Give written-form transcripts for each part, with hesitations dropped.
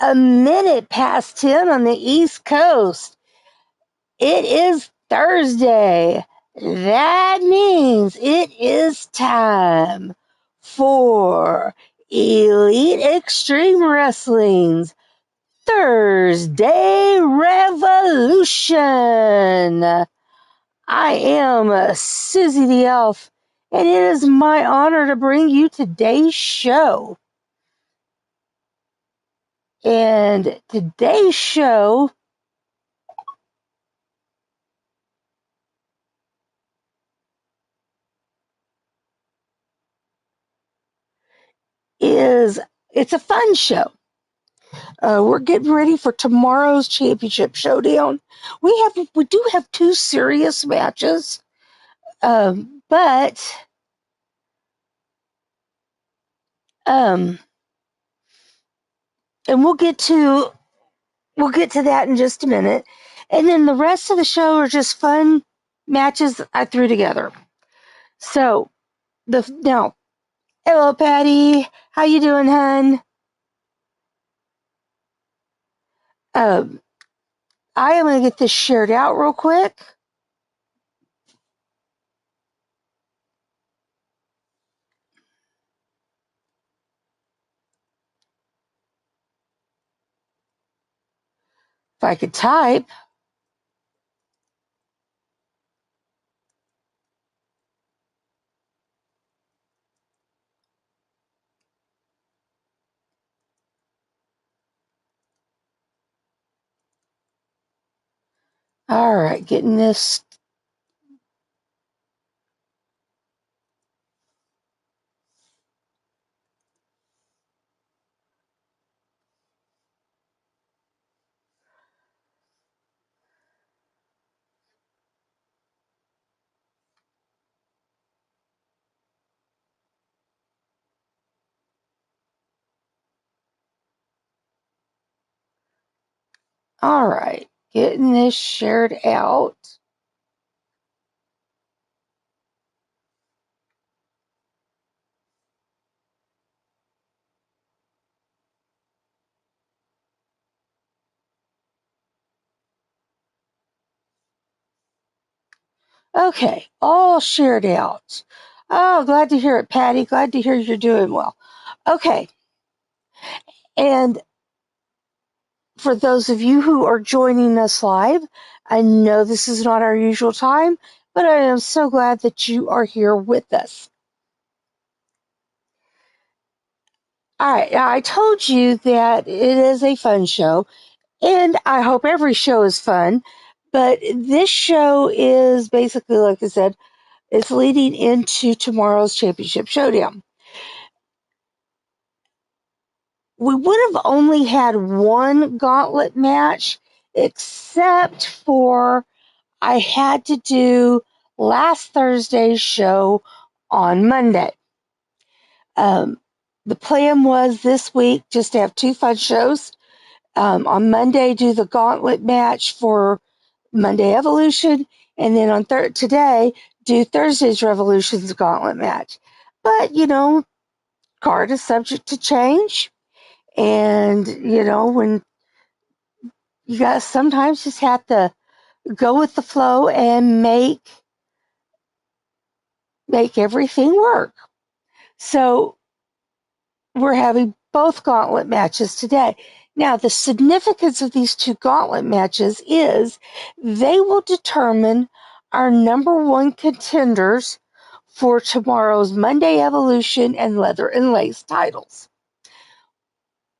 a minute past 10 on the East Coast. It is Thursday. That means it is time for Elite Extreme Wrestling's Thursday Revolution. I am Susie the Elf, and it is my honor to bring you today's show. And today's show it's a fun show. We're getting ready for tomorrow's championship showdown. We do have two serious matches, but and we'll get to that in just a minute. And then the rest of the show are just fun matches I threw together. So now, hello Patty, how you doing, hun? I am going to get this shared out real quick. If I could type. All right, getting this. All right, getting this shared out. Okay, all shared out. Oh, glad to hear it, Patty. Glad to hear you're doing well. Okay, and for those of you who are joining us live, I know this is not our usual time, but I am so glad that you are here with us. All right, I told you that it is a fun show, and I hope every show is fun, but this show is basically, like I said, it's leading into tomorrow's championship showdown. We would have only had one gauntlet match, except for I had to do last Thursday's show on Monday. The plan was this week just to have two fun shows. On Monday, do the gauntlet match for Monday Evolution, and then on today, do Thursday's Revolution's gauntlet match. But, card is subject to change. And, when you guys sometimes just have to go with the flow and make everything work. So we're having both gauntlet matches today. Now, the significance of these two gauntlet matches is they will determine our number one contenders for tomorrow's Monday Evolution and Leather and Lace titles.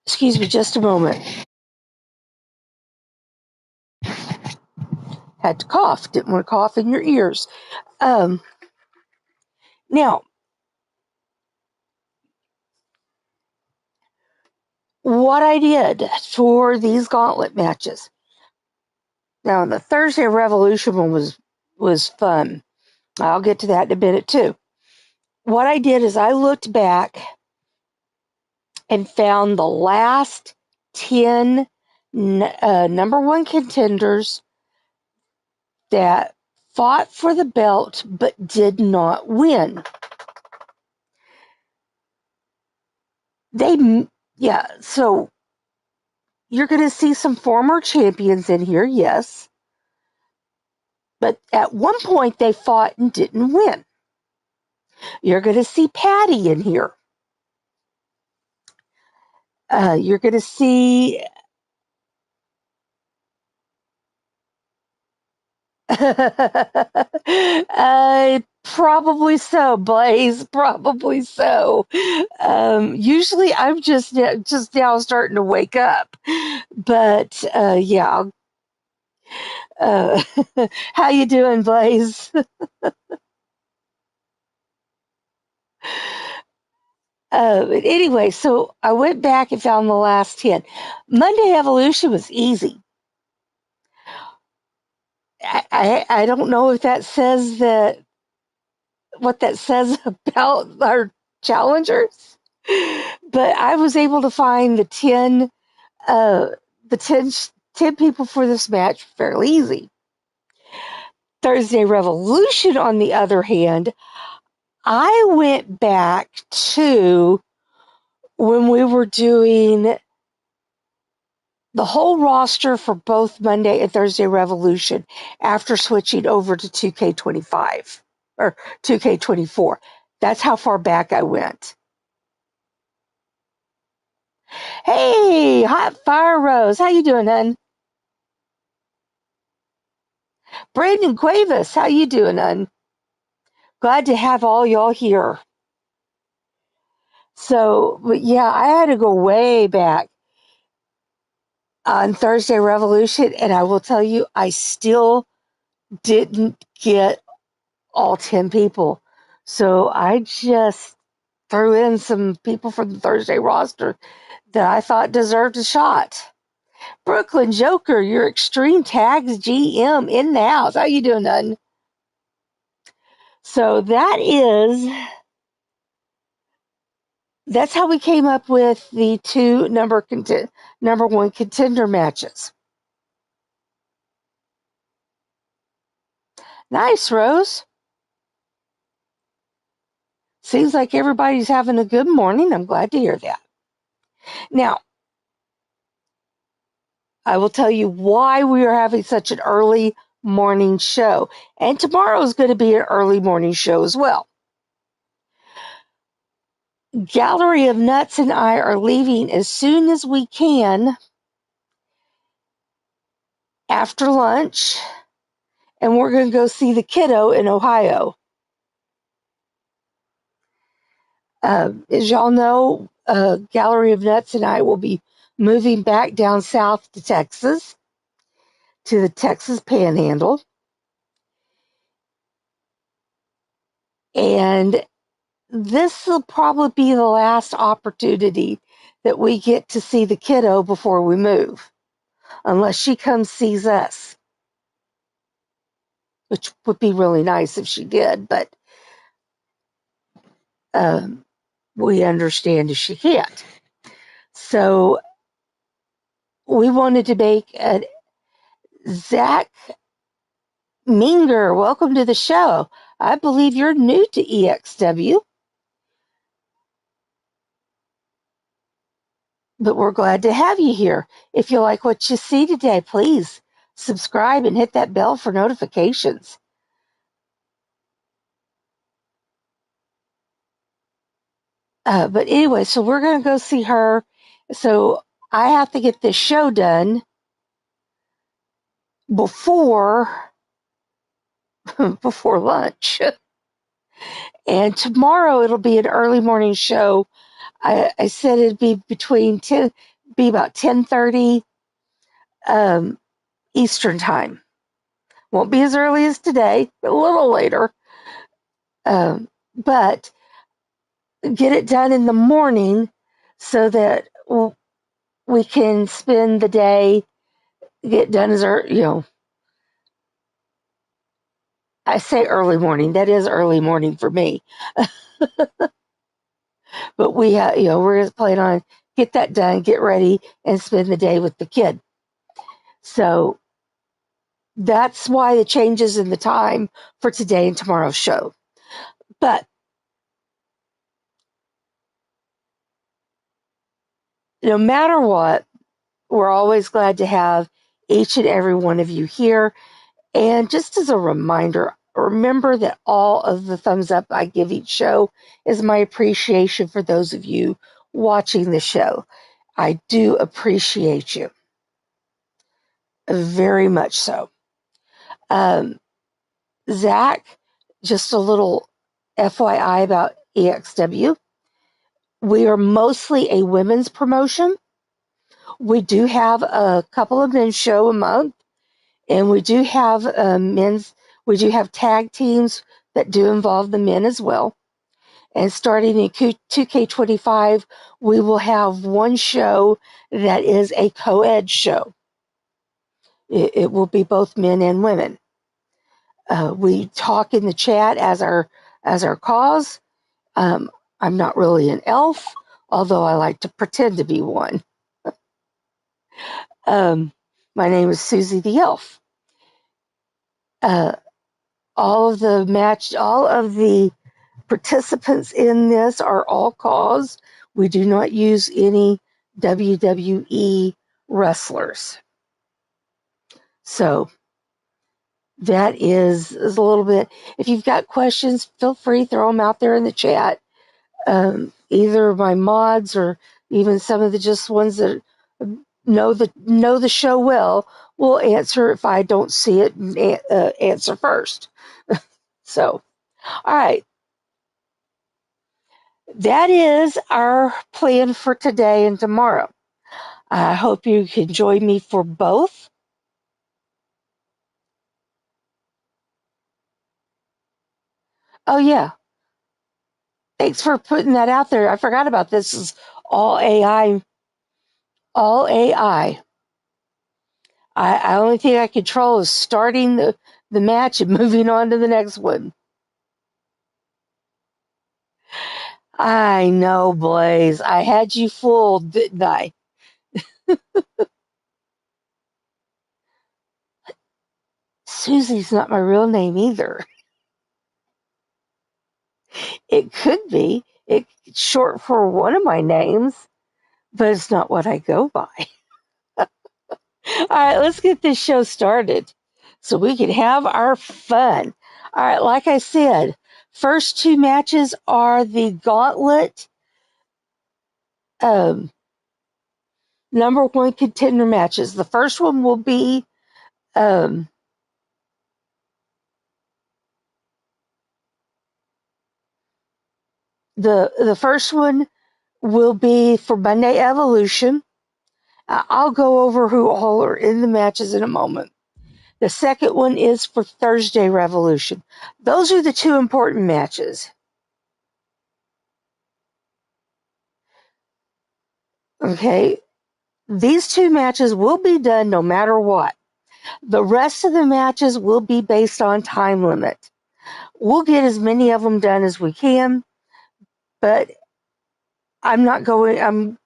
Excuse me just a moment. Had to cough. Didn't want to cough in your ears. Now, what I did for these gauntlet matches. Now, the Thursday Revolution one was fun. I'll get to that in a minute, too. What I did is I looked back and found the last 10 number one contenders that fought for the belt but did not win. So You're going to see some former champions in here, yes. But at one point, they fought and didn't win. You're going to see Patty in here. You're going to see probably so, Blaze. Probably so. Usually, I'm just now starting to wake up, but yeah. Uh, how you doing, Blaze? But anyway, so I went back and found the last 10. Monday Evolution was easy. I don't know if that says that what that says about our challengers, but I was able to find uh, the 10 people for this match fairly easy. Thursday Revolution, on the other hand, I went back to when we were doing the whole roster for both Monday and Thursday Revolution after switching over to 2K25 or 2K24. That's how far back I went. Hey, Hot Fire Rose, how you doing, hun? Braden Cuevas, how you doing, hun? Glad to have all y'all here. So, but yeah, I had to go way back on Thursday Revolution, and I will tell you, I still didn't get all 10 people. So I just threw in some people from the Thursday roster that I thought deserved a shot. Brooklyn Joker, your Extreme Tags GM in the house. How you doing, hun? So that's how we came up with the two number one contender matches. Nice, Rose. Seems like everybody's having a good morning. I'm glad to hear that. Now, I will tell you why we are having such an early morning show. And tomorrow is going to be an early morning show as well. Gallery of Nuts and I are leaving as soon as we can after lunch, and we're going to go see the kiddo in Ohio. As y'all know, Gallery of Nuts and I will be moving back down south to Texas, to the Texas Panhandle. And this will probably be the last opportunity that we get to see the kiddo before we move, unless she comes sees us, which would be really nice if she did, but we understand if she can't. So we wanted to make a Zach Minger, welcome to the show. I believe you're new to EXW, but we're glad to have you here. If you like what you see today, please subscribe and hit that bell for notifications. But anyway, so we're going to go see her. So I have to get this show done before before lunch. And tomorrow it'll be an early morning show. I said it'd be be about 10:30 Eastern time. Won't be as early as today, a little later. But get it done in the morning so that we can spend the day, get done as early, I say early morning. That is early morning for me. But we're just planning on get that done, get ready, and spend the day with the kid. So that's why the changes in the time for today and tomorrow's show. But no matter what, we're always glad to have each and every one of you here. And just as a reminder, remember that all of the thumbs up I give each show is my appreciation for those of you watching the show. I do appreciate you very much so. Zach, just a little FYI about EXW. We are mostly a women's promotion. We do have a couple of men's show a month, and we do have we do have tag teams that do involve the men as well. And starting in 2K25, we will have one show that is a co-ed show. It will be both men and women. We talk in the chat as our cause. I'm not really an elf, although I like to pretend to be one. My name is Susie the Elf. All of the participants in this are all cause. We do not use any WWE wrestlers. So that is a little bit. If you've got questions, feel free to throw them out there in the chat. Either my mods or even some of the just ones that know the show well will answer if I don't see it and answer first. So, all right. That is our plan for today and tomorrow. I hope you can join me for both. Oh, yeah. Thanks for putting that out there. I forgot about this. It's all AI. All AI. I only thing I control is starting the match and moving on to the next one. I know, Blaze. I had you fooled, didn't I? Susie's not my real name either. It could be. It's short for one of my names, but it's not what I go by. All right, let's get this show started so we can have our fun. All right, like I said, first two matches are the Gauntlet number one contender matches. The first one will be the first one will be for Monday Evolution. I'll go over who all are in the matches in a moment. The second one is for Thursday Revolution. Those are the two important matches. Okay, these two matches will be done no matter what. The rest of the matches will be based on time limit. We'll get as many of them done as we can, but I'm going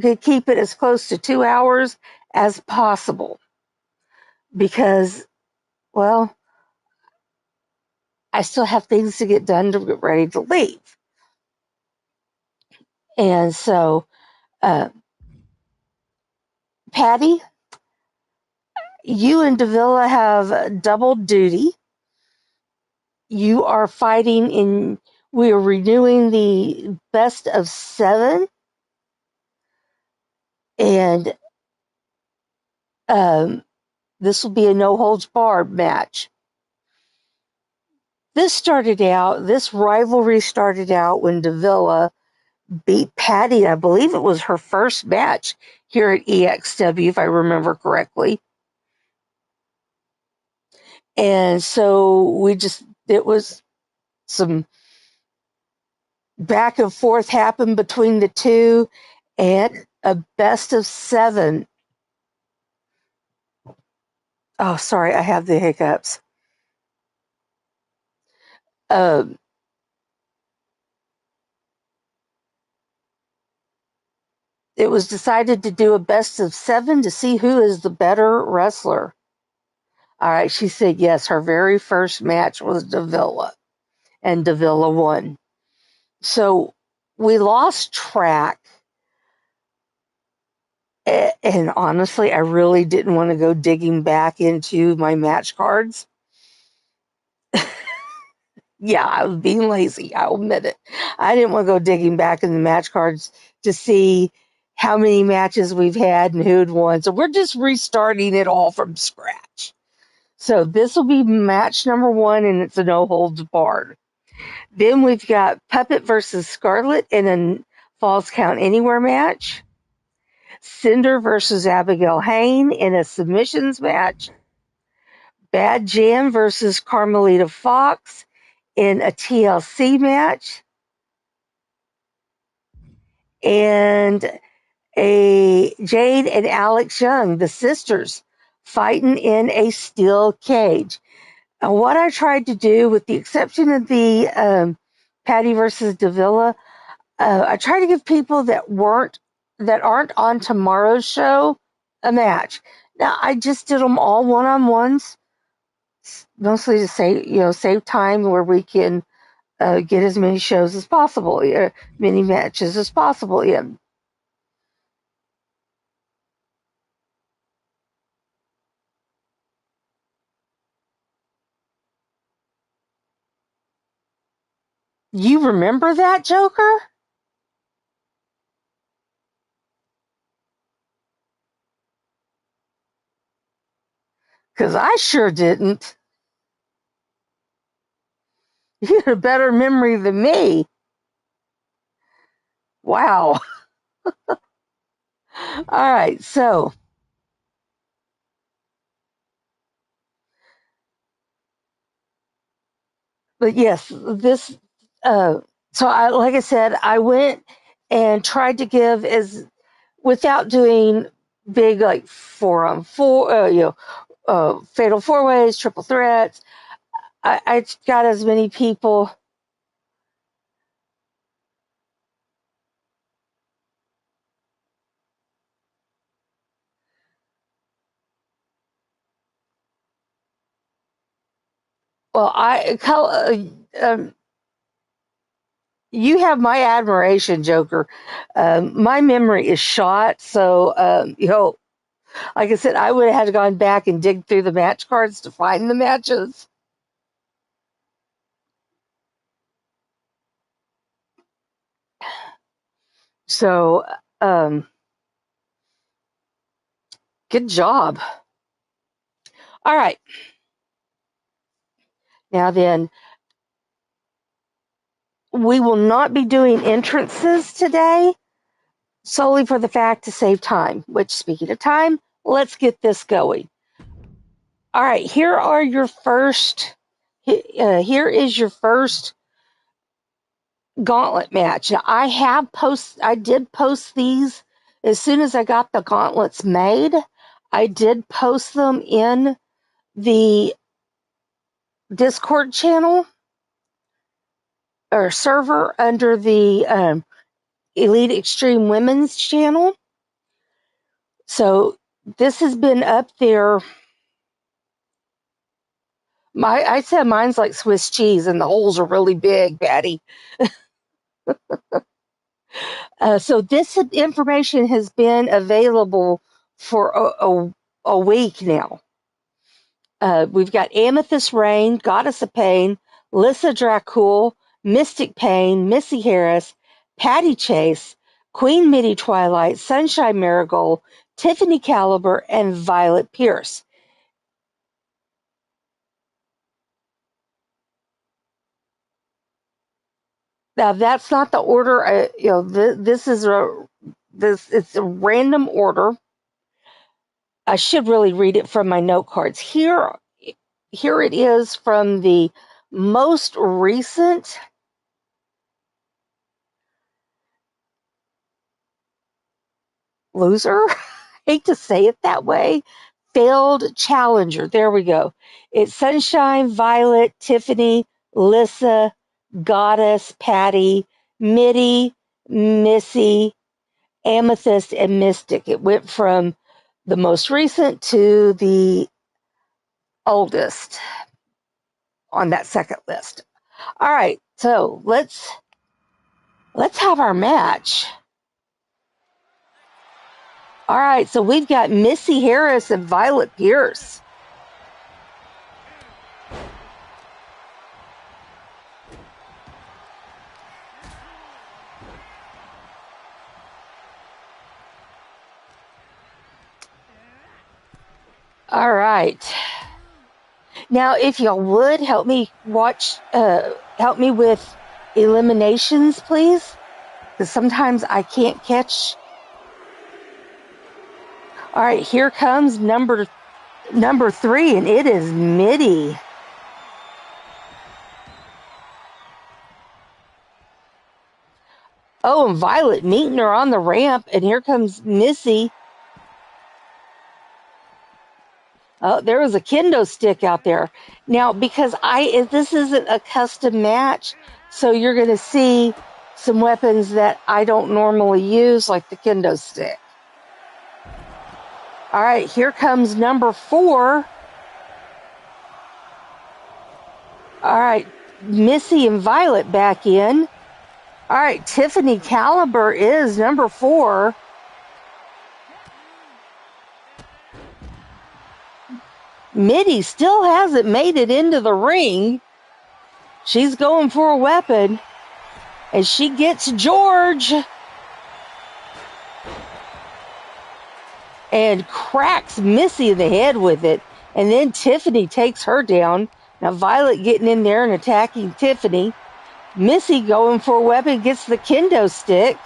to keep it as close to 2 hours as possible because, well, I still have things to get done to get ready to leave. And so, Patty, you and Davila have double duty. You are we are renewing the best of 7. And this will be a no holds barred match. This rivalry started out when Davila beat Patty. I believe it was her first match here at EXW, if I remember correctly. And so it was some back and forth happened between the two, and a best of 7. Oh, sorry, I have the hiccups. It was decided to do a best of 7 to see who is the better wrestler. All right, she said yes. Her very first match was Davila, and Davila won. So we lost track, And honestly, I really didn't want to go digging back into my match cards. Yeah, I was being lazy. I'll admit it. I didn't want to go digging back in the match cards to see how many matches we've had and who'd won. So we're just restarting it all from scratch. So this will be match number 1, and it's a no holds barred. Then we've got Puppet versus Scarlet in a Falls Count Anywhere match. Cinder versus Abigail Hain in a submissions match. Bad Jam versus Carmelita Fox in a TLC match. And a Jade and Alex Young, the sisters, fighting in a steel cage. And what I tried to do, with the exception of the Patty versus Davila, I tried to give people that aren't on tomorrow's show a match. Now I just did them all one-on-ones, mostly to save time where we can get as many shows as possible, many matches as possible in. You remember that, Joker? Because I sure didn't. You had a better memory than me. Wow. All right, but yes, this. Like I said, I went and tried to give as without doing big like 4-on-4, fatal 4-ways, triple threats. I got as many people. Well, you have my admiration, Joker. My memory is shot, so like I said, I would have had to gone back and dig through the match cards to find the matches. So, um, good job. All right, now then, we will not be doing entrances today, solely for the fact to save time. Which, speaking of time, let's get this going. All right, here is your first gauntlet match. Now, I did post these as soon as I got the gauntlets made. I did post them in the Discord channel or server under the Elite Extreme Women's channel. So this has been up there. I said mine's like Swiss cheese, and the holes are really big, Patty. So this information has been available for a week now. We've got Amethyst Rain, Goddess of Pain, Lissa Dracul, Mystic Pain, Missy Harris, Patty Chase, Queen Midi Twilight, Sunshine Marigold, Tiffany Caliber, and Violet Pierce. Now that's not the order. It's a random order. I should really read it from my note cards. Here it is from the most recent loser. I hate to say it that way. Failed challenger. There we go. It's Sunshine, Violet, Tiffany, Lissa, Goddess, Patty, Midi, Missy, Amethyst, and Mystic. It went from the most recent to the oldest on that second list. All right, so let's have our match. All right, so we've got Missy Harris and Violet Pierce. All right. Now, if y'all would help me help me with eliminations, please, because sometimes I can't catch. All right, here comes number 3, and it is Mitty. Oh, and Violet meeting her on the ramp, and here comes Missy. Oh, there was a kendo stick out there. Now, because this isn't a custom match, so you're going to see some weapons that I don't normally use, like the kendo stick. All right, here comes number 4. All right, Missy and Violet back in. All right, Tiffany Caliber is number 4. Mitty still hasn't made it into the ring. She's going for a weapon, and she gets George and cracks Missy in the head with it, and then Tiffany takes her down. Now Violet getting in there and attacking Tiffany. Missy going for a weapon, gets the kendo stick.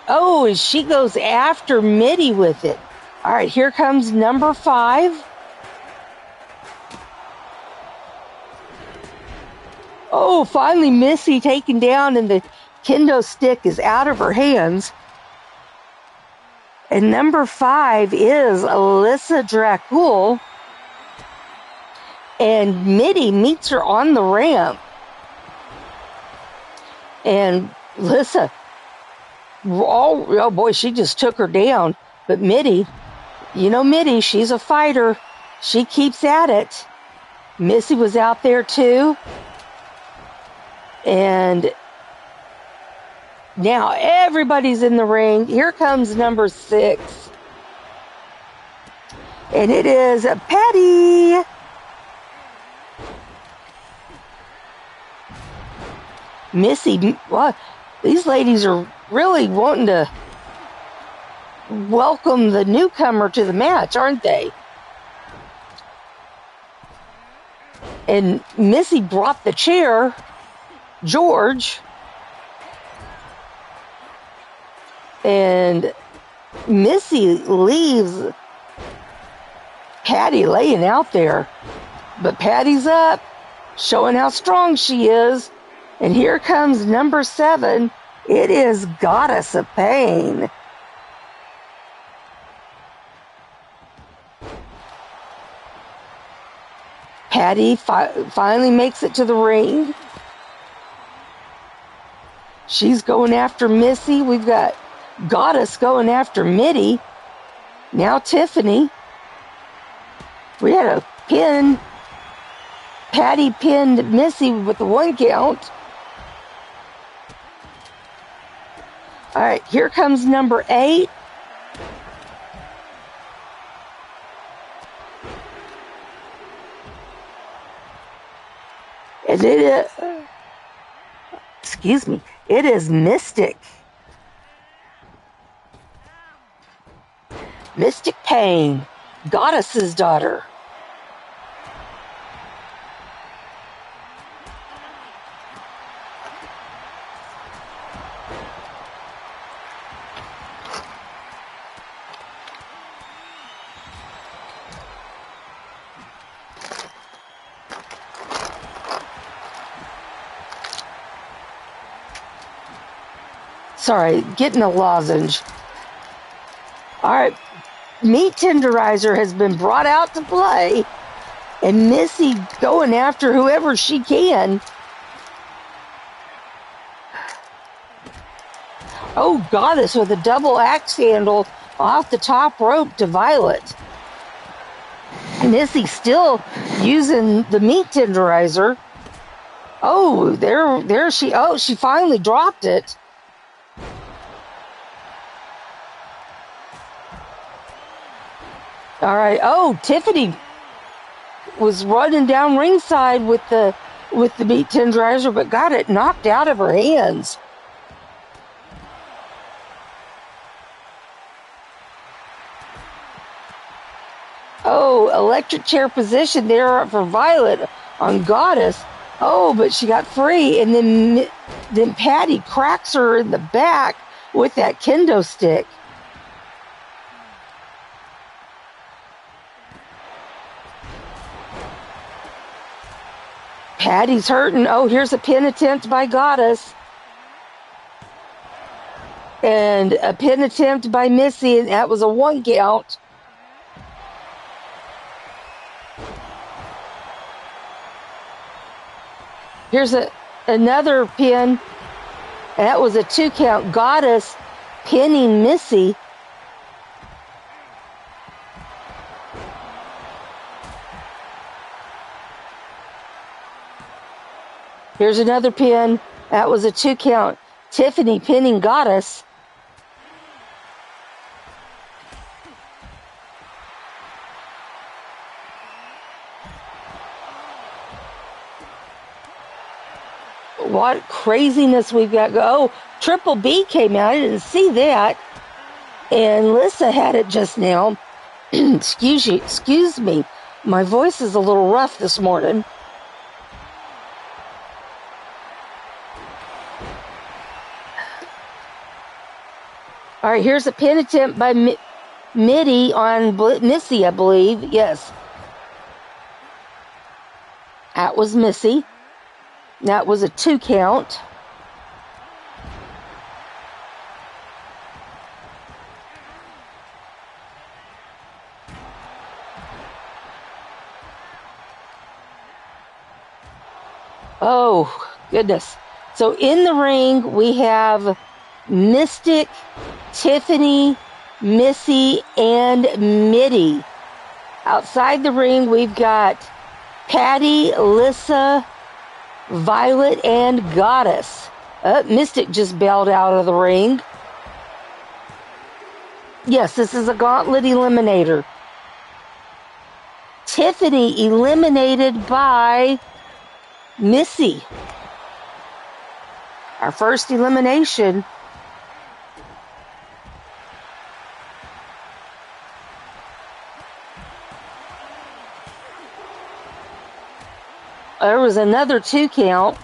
Oh, and she goes after Mitty with it. All right, here comes number 5. Oh, finally Missy taken down, and the kendo stick is out of her hands. And number 5 is Alyssa Dracul. And Mitty meets her on the ramp. And Alyssa, oh boy, she just took her down. But Mitty, Mitty, she's a fighter. She keeps at it. Missy was out there too. And now everybody's in the ring. Here comes number 6. And it is Patty. Missy, well, these ladies are really wanting to welcome the newcomer to the match, aren't they? And Missy brought the chair, George, and Missy leaves Patty laying out there. But Patty's up, showing how strong she is. And here comes number 7. It is Goddess of Pain. Patty finally makes it to the ring. She's going after Missy. We've got Goddess going after Mitty. Now Tiffany. We had a pin. Patty pinned Missy with the 1 count. All right, here comes number 8. And it is Mystic. Mystic Pain, Goddess's daughter. Sorry, getting a lozenge. All right, Meat Tenderizer has been brought out to play, and Missy going after whoever she can. Oh, Goddess with a double axe handle off the top rope to Violet. Missy still using the Meat Tenderizer. Oh, there she. Oh, she finally dropped it. All right. Oh, Tiffany was running down ringside with the meat tenderizer, but got it knocked out of her hands. Oh, electric chair position there for Violet on Goddess. Oh, but she got free, and then Patty cracks her in the back with that kendo stick. Patty's hurting. Oh, here's a pin attempt by Goddess. And a pin attempt by Missy, and that was a 1 count. Here's another pin, and that was a 2 count. Goddess pinning Missy. Here's another pin. That was a 2 count. Tiffany pinning Goddess. What craziness we've got. Oh, Triple B came out. I didn't see that. And Lissa had it just now. Excuse me. My voice is a little rough this morning. All right, here's a pin attempt by Mitty on Missy, I believe. Yes. That was Missy. That was a 2 count. Oh, goodness. So in the ring, we have Mystic, Tiffany, Missy, and Mitty. Outside the ring, we've got Patty, Lissa, Violet, and Goddess. Mystic just bailed out of the ring. Yes, this is a gauntlet eliminator. Tiffany eliminated by Missy. Our first elimination. There was another 2 count.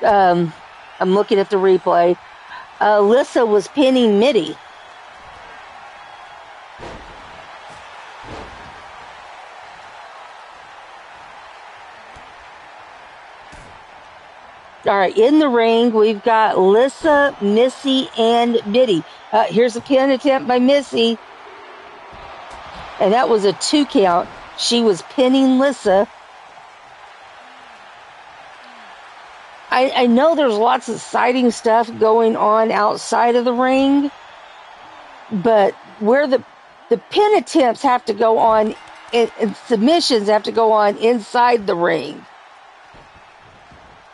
I'm looking at the replay. Lissa was pinning Mitty. All right, in the ring, we've got Lissa, Missy, and Mitty. Here's a pin attempt by Missy. And that was a 2 count. She was pinning Lissa. I know there's lots of exciting stuff going on outside of the ring, but where the pin attempts have to go on and submissions have to go on inside the ring.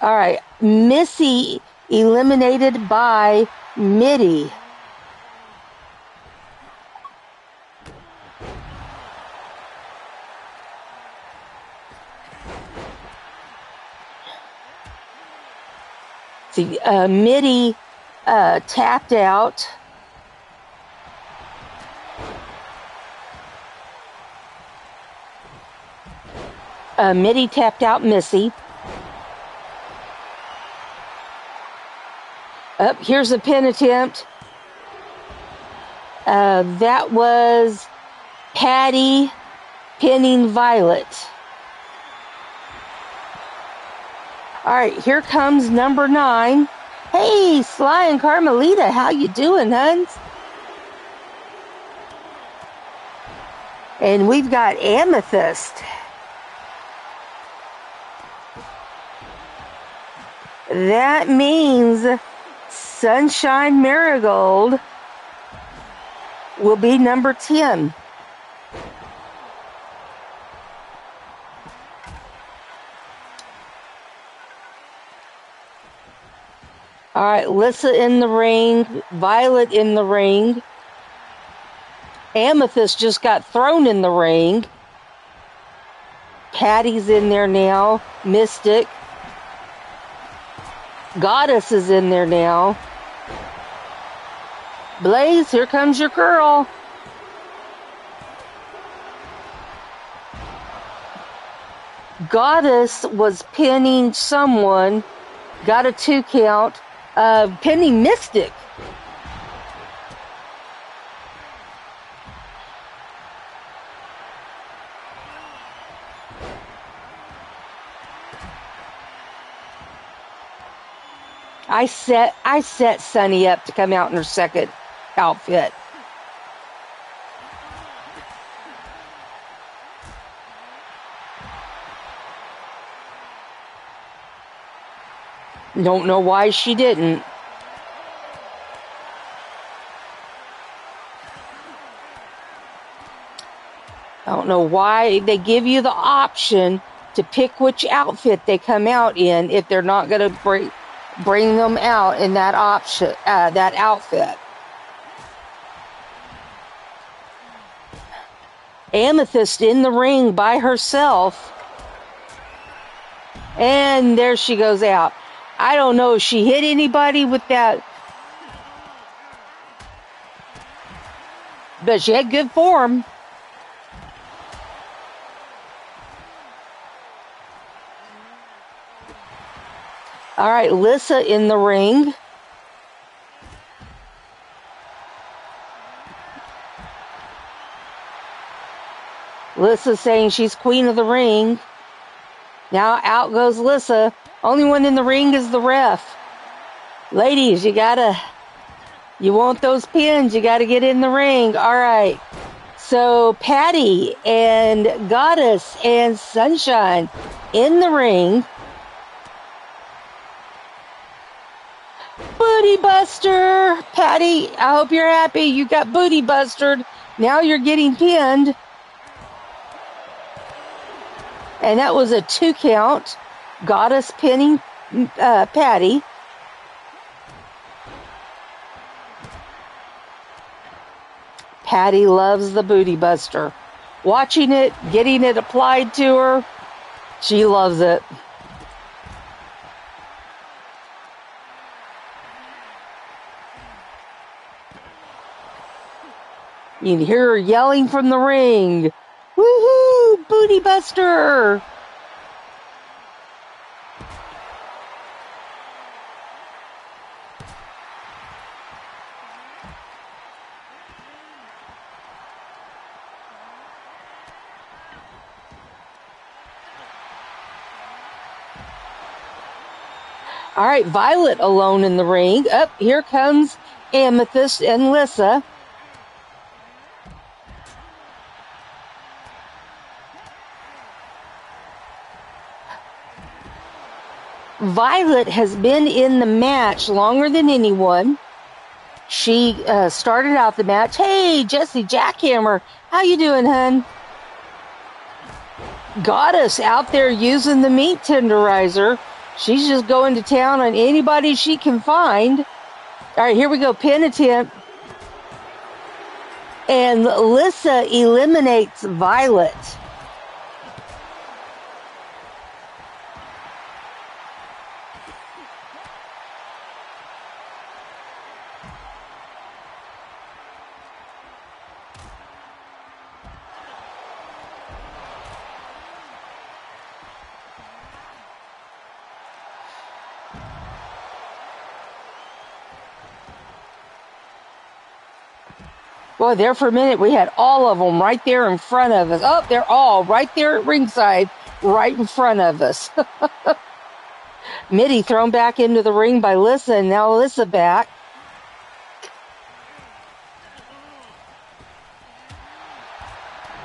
All right, Missy eliminated by Mitty. See, Mitty tapped out. Mitty tapped out Missy. Here's a pin attempt. That was Patty pinning Violet. All right, here comes number 9. Hey, Sly and Carmelita, how you doing, huns? And we've got Amethyst. That means Sunshine Marigold will be number 10. All right, Lissa in the ring, Violet in the ring. Amethyst just got thrown in the ring. Patty's in there now. Mystic. Goddess is in there now. Blaze, here comes your girl. Goddess was pinning someone. Got a 2 count. Pinning Mystic. I set Sunny up to come out in her second outfit. Don't know why she didn't. I don't know why they give you the option to pick which outfit they come out in if they're not going to bring them out in that option, that outfit. Amethyst in the ring by herself. And there she goes out. I don't know if she hit anybody with that, but she had good form. All right, Lissa in the ring. Lissa saying she's queen of the ring. Now out goes Lissa. Only one in the ring is the ref. Ladies, you want those pins, you gotta get in the ring. All right. So Patty and Goddess and Sunshine in the ring. Booty buster. Patty, I hope you're happy. You got booty bustered. Now you're getting pinned. And that was a 2 count. Goddess pinning Patty. Patty loves the booty buster. Watching it, getting it applied to her, she loves it. You can hear her yelling from the ring. Woohoo! Booty buster! All right, Violet alone in the ring. Up, here comes Amethyst and Lissa. Violet has been in the match longer than anyone. She started out the match. Hey, Jesse Jackhammer, how you doing, hun? Goddess out there using the meat tenderizer. She's just going to town on anybody she can find. All right, here we go. Pin attempt. And Lissa eliminates Violet. Boy, there for a minute, we had all of them right there in front of us. Oh, they're all right there at ringside, right in front of us. Mitty thrown back into the ring by Lissa, and now Lissa back.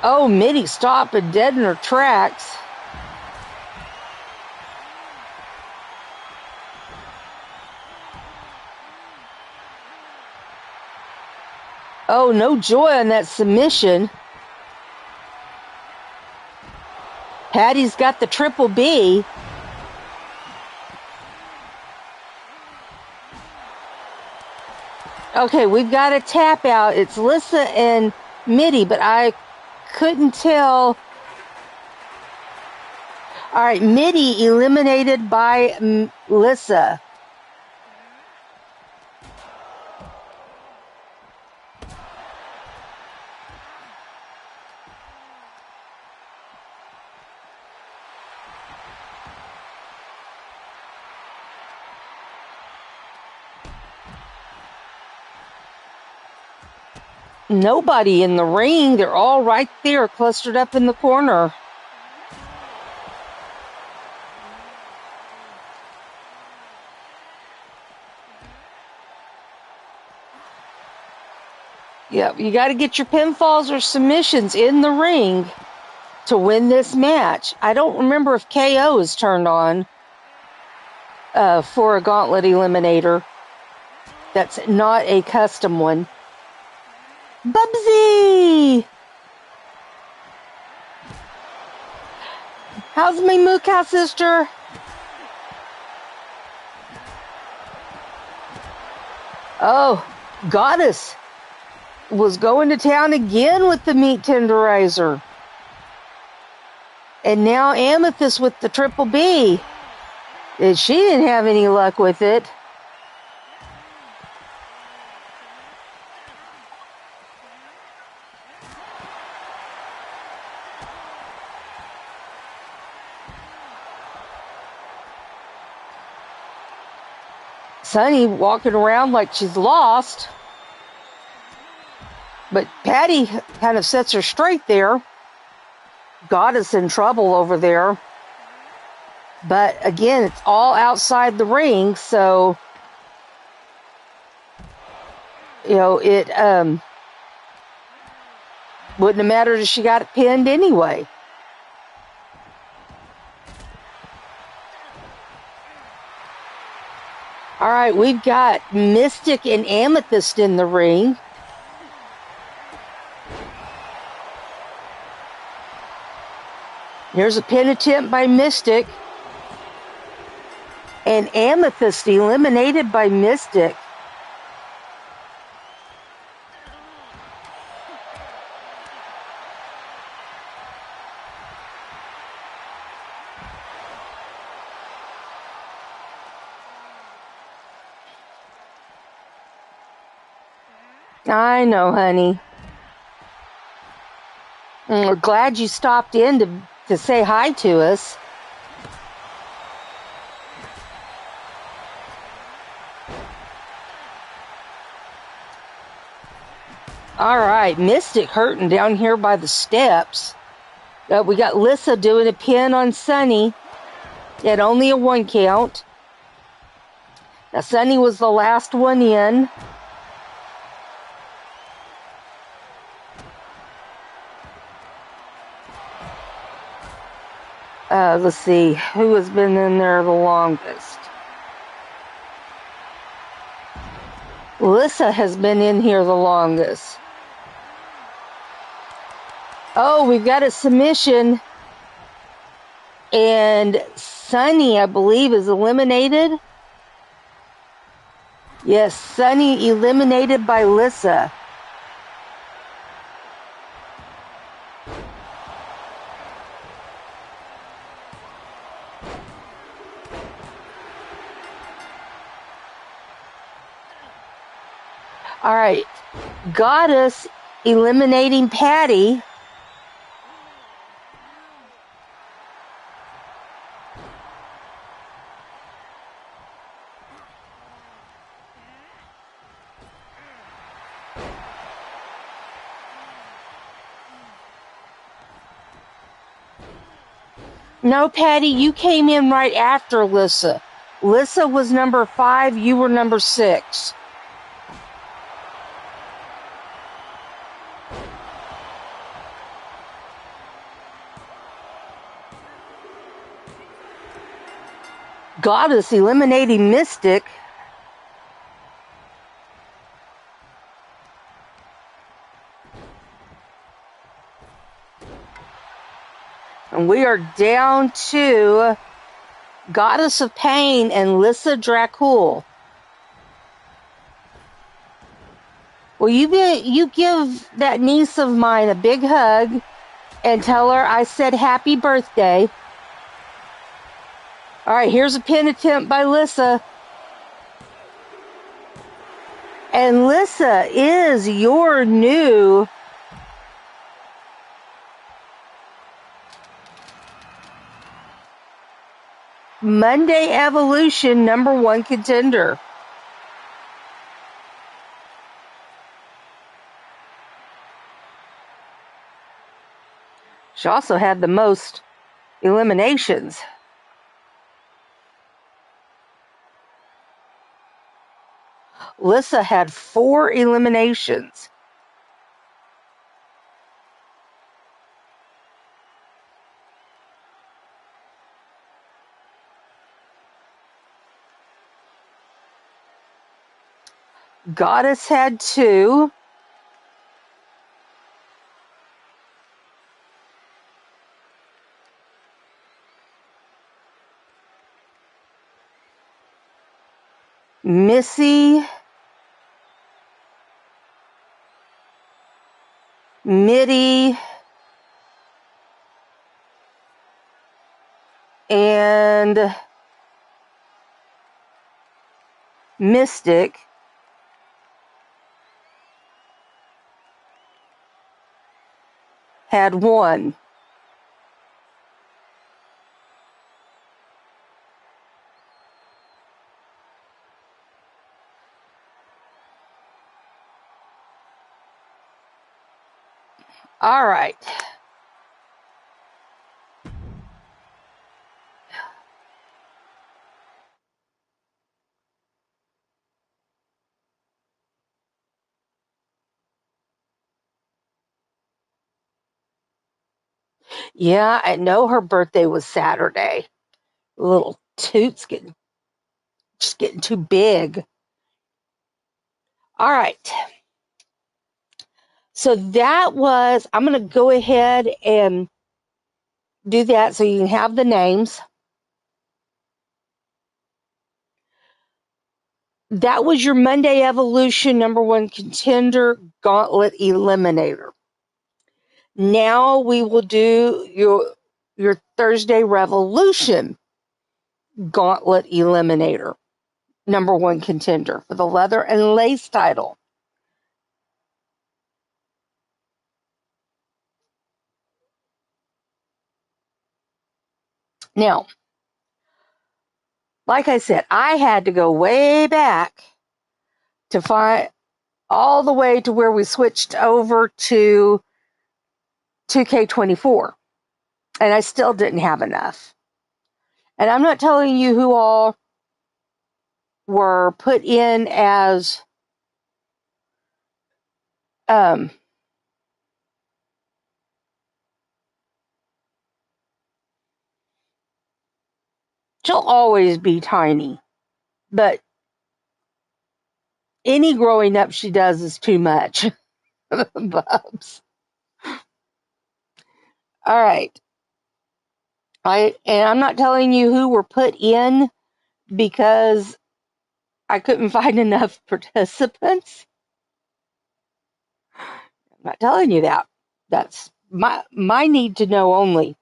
Oh, Mitty stopped and dead in her tracks. Oh, no joy on that submission. Patty's got the triple B. Okay, we've got a tap out. It's Lissa and Mitty, but I couldn't tell. All right, Mitty eliminated by Lissa. Nobody in the ring. They're all right there, clustered up in the corner. Yeah, you got to get your pinfalls or submissions in the ring to win this match. I don't remember if KO is turned on for a gauntlet eliminator. That's not a custom one. Bubsy! How's my moo cow sister? Oh, Goddess was going to town again with the meat tenderizer. And now Amethyst with the triple B. And she didn't have any luck with it. Sunny walking around like she's lost. But Patty kind of sets her straight there. Goddess in trouble over there. But again, it's all outside the ring, so you know, it wouldn't have mattered if she got it pinned anyway. All right, we've got Mystic and Amethyst in the ring. Here's a pin attempt by Mystic. And Amethyst eliminated by Mystic. I know, honey. We're glad you stopped in to say hi to us. All right, Mystic hurting down here by the steps. We got Lissa doing a pin on Sunny at only a 1 count. Now, Sunny was the last one in. Let's see, who has been in there the longest? Lissa has been in here the longest. Oh, we've got a submission. And Sunny, I believe, is eliminated. Yes, Sunny eliminated by Lissa. All right, Goddess eliminating Patty. No, Patty, you came in right after Lissa. Lissa was number 5, you were number 6. Goddess eliminating Mystic. And we are down to Goddess of Pain and Lissa Dracul. Well, you give that niece of mine a big hug and tell her I said happy birthday. All right, here's a pin attempt by Lissa. And Lissa is your new Monday Evolution #1 contender. She also had the most eliminations. Lissa had 4 eliminations. Goddess had 2. Missy, Mitty, and Mystic had 1. All right. Yeah, I know her birthday was Saturday. Little toot's just getting too big. All right. So that was, I'm going to go ahead and do that so you can have the names. That was your Monday Evolution #1 contender gauntlet eliminator. Now we will do your Thursday Revolution gauntlet eliminator #1 contender for the leather and lace title. Now, like I said, I had to go way back to find all the way to where we switched over to 2K24. And I still didn't have enough. And I'm not telling you who all were put in as she'll always be tiny. But any growing up she does is too much. Bubs. All right. And I'm not telling you who were put in because I couldn't find enough participants. I'm not telling you that. That's my need to know only.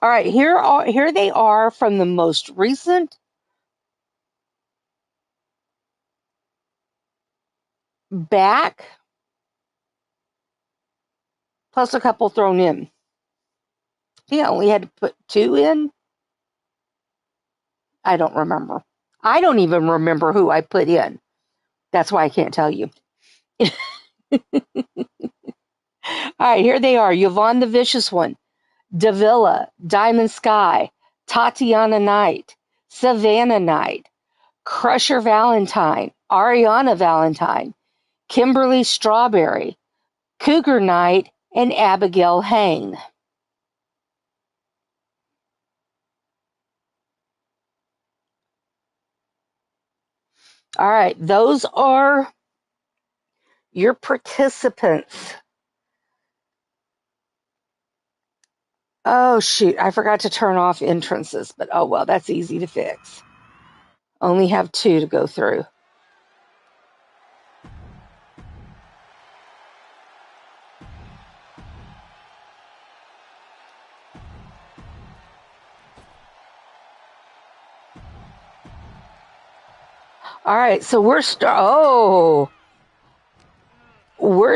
All right, here they are from the most recent back, plus a couple thrown in. Yeah, only had to put 2 in. I don't remember. I don't even remember who I put in. That's why I can't tell you. All right, here they are. Yvonne the Vicious One, Davila, Diamond Sky, Tatiana Knight, Savannah Knight, Crusher Valentine, Ariana Valentine, Kimberly Strawberry, Cougar Knight, and Abigail Hain. All right, those are your participants. Oh, shoot, I forgot to turn off entrances, but oh well, that's easy to fix. Only have 2 to go through. All right, so we're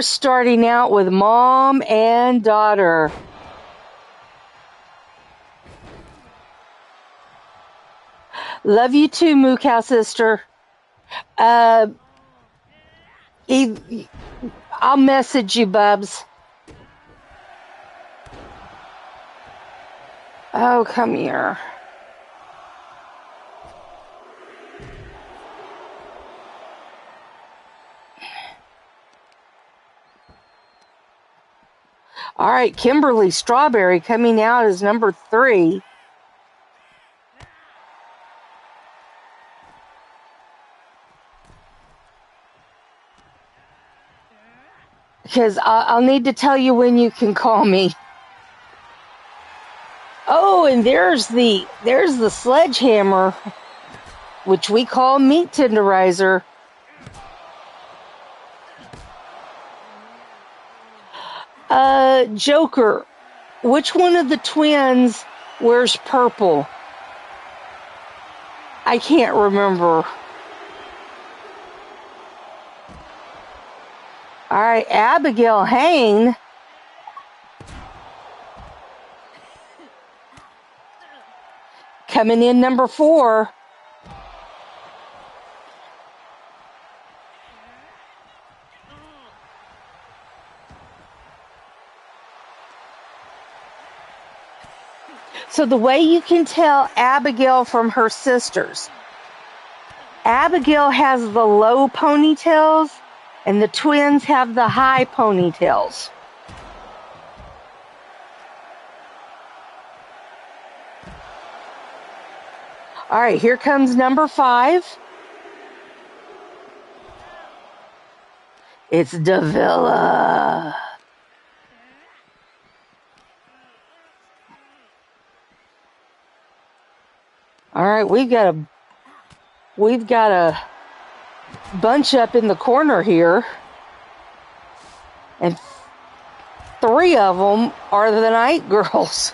starting out with mom and daughter. Love you too, Moo Cow sister. I'll message you, Bubs. Oh, come here. All right, Kimberly Strawberry coming out as number 3. Because I'll need to tell you when you can call me. Oh, and there's the sledgehammer, which we call meat tenderizer. Joker, which one of the twins wears purple? I can't remember. All right, Abigail Hain. Coming in number 4. So the way you can tell Abigail from her sisters, Abigail has the low ponytails and the twins have the high ponytails. All right, here comes number 5. It's Davila. All right, we've got a bunch up in the corner here, and 3 of them are the Night Girls.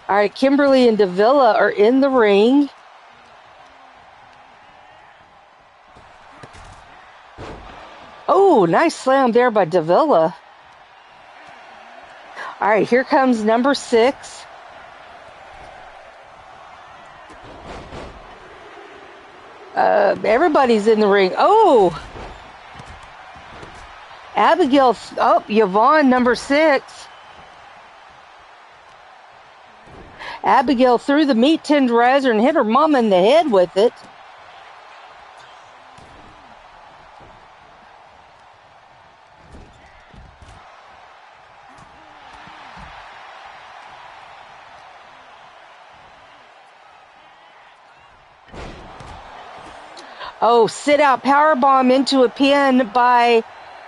All right, Kimberly and Davila are in the ring. Oh, nice slam there by Davila. All right, here comes number 6. Everybody's in the ring. Oh! Abigail, Yvonne, number 6. Abigail threw the meat tenderizer and hit her mom in the head with it. Oh, sit out powerbomb into a pin by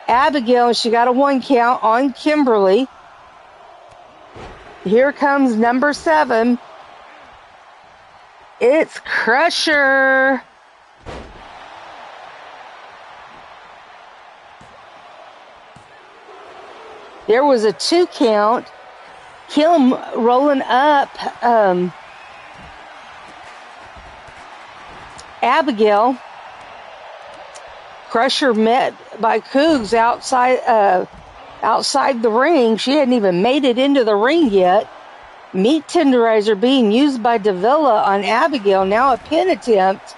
Abigail. She got a 1 count on Kimberly. Here comes number 7. It's Crusher. There was a 2 count. Kim rolling up Abigail. Crusher met by Cougs outside the ring. She hadn't even made it into the ring yet. Meat tenderizer being used by Davila on Abigail. Now a pin attempt.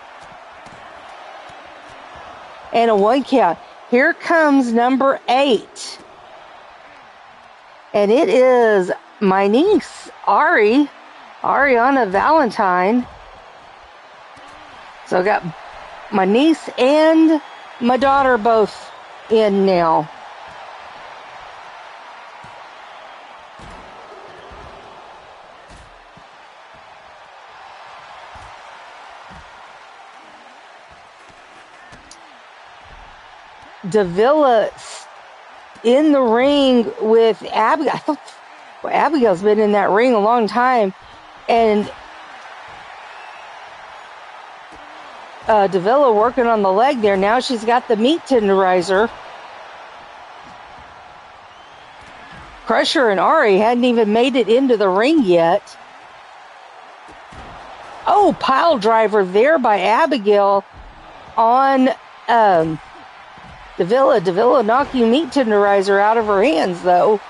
And a 1 count. Here comes number 8. And it is my niece, Ariana Valentine. So I got my niece and my daughter both in now. Davila in the ring with Abigail. I thought Abigail's been in that ring a long time. And Davila working on the leg there. Now she's got the meat tenderizer. Crusher and Ari hadn't even made it into the ring yet. Oh, pile driver there by Abigail on Davila. Davila knocking meat tenderizer out of her hands, though.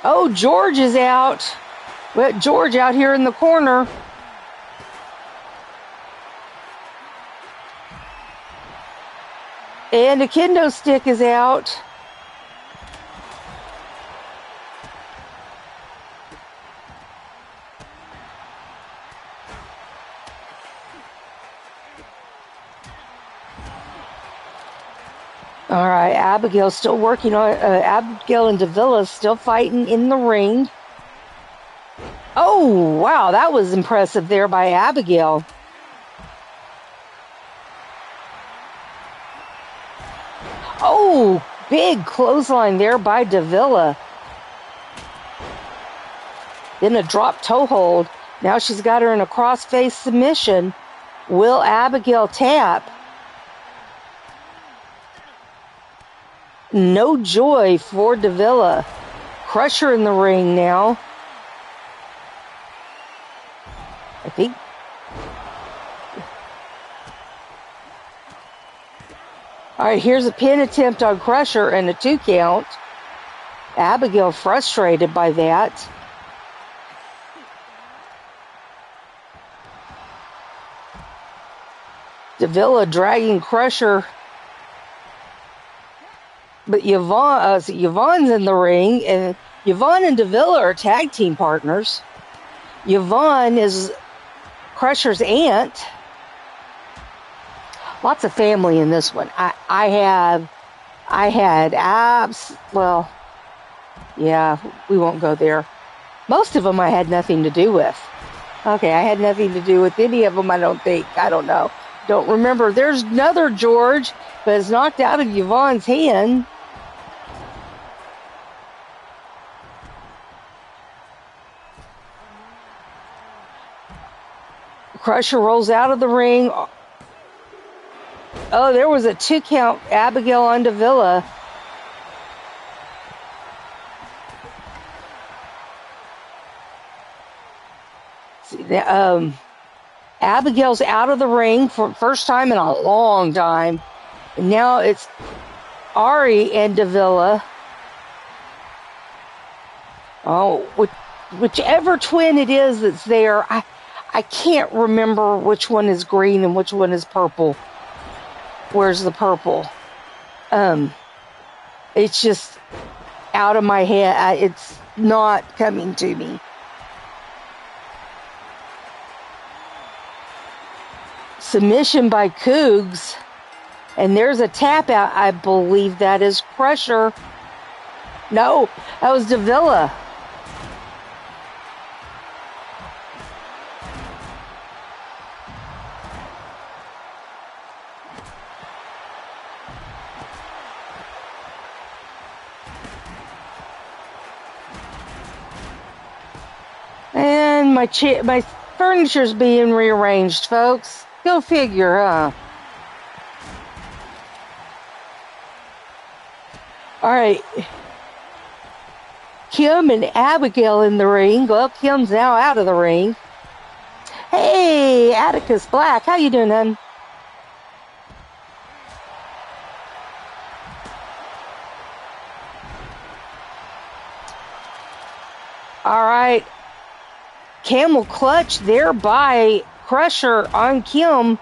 Oh, George is out. George out here in the corner. And a kendo stick is out. All right, Abigail's still working on Abigail and Davila still fighting in the ring. Oh, wow, that was impressive there by Abigail. Oh, big clothesline there by Davila. Then a drop toe hold. Now she's got her in a cross-face submission. Will Abigail tap? No joy for Davila. Crusher in the ring now. I think. All right, here's a pin attempt on Crusher and a 2 count. Abigail frustrated by that. Davila dragging Crusher. But Yvonne's in the ring, and Yvonne and Davila are tag team partners. Yvonne is Crusher's aunt. Lots of family in this one. Well, yeah, we won't go there. Most of them I had nothing to do with. Okay, I had nothing to do with any of them, I don't think. I don't know. Don't remember. There's another George, but it's knocked out of Yvonne's hand. Crusher rolls out of the ring. Oh, there was a 2 count. Abigail on Davila. Abigail's out of the ring for the first time in a long time. And now it's Ari and Davila. Oh, whichever twin it is that's there, I can't remember which one is green and which one is purple. Where's the purple? It's just out of my head. It's not coming to me. Submission by Cougs. And there's a tap out. I believe that is Crusher. No, that was Davila. And my furniture's being rearranged, folks. Go figure, huh? All right. Kim and Abigail in the ring. Well, Kim's now out of the ring. Hey, Atticus Black. How you doing, hon? All right. Camel clutch there by Crusher on Kim,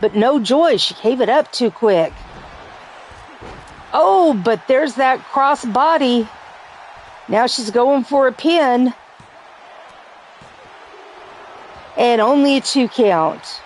but no joy. She gave it up too quick. Oh, but there's that cross body. Now she's going for a pin. And only a 2 count.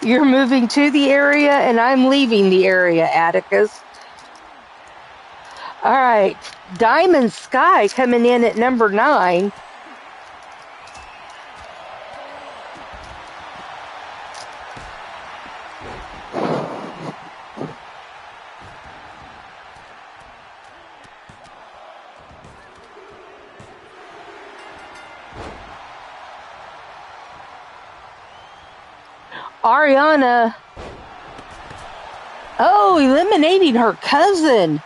You're moving to the area and I'm leaving the area, Atticus. All right. Diamond Sky coming in at number 9. Ariana, eliminating her cousin.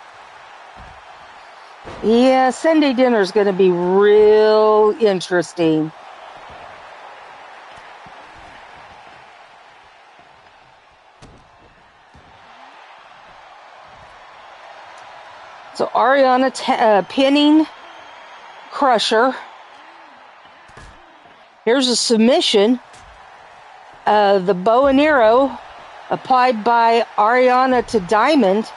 Yeah, Sunday dinner is going to be real interesting. So Ariana pinning Crusher. Here's a submission. The bow and arrow applied by Ariana to Diamond.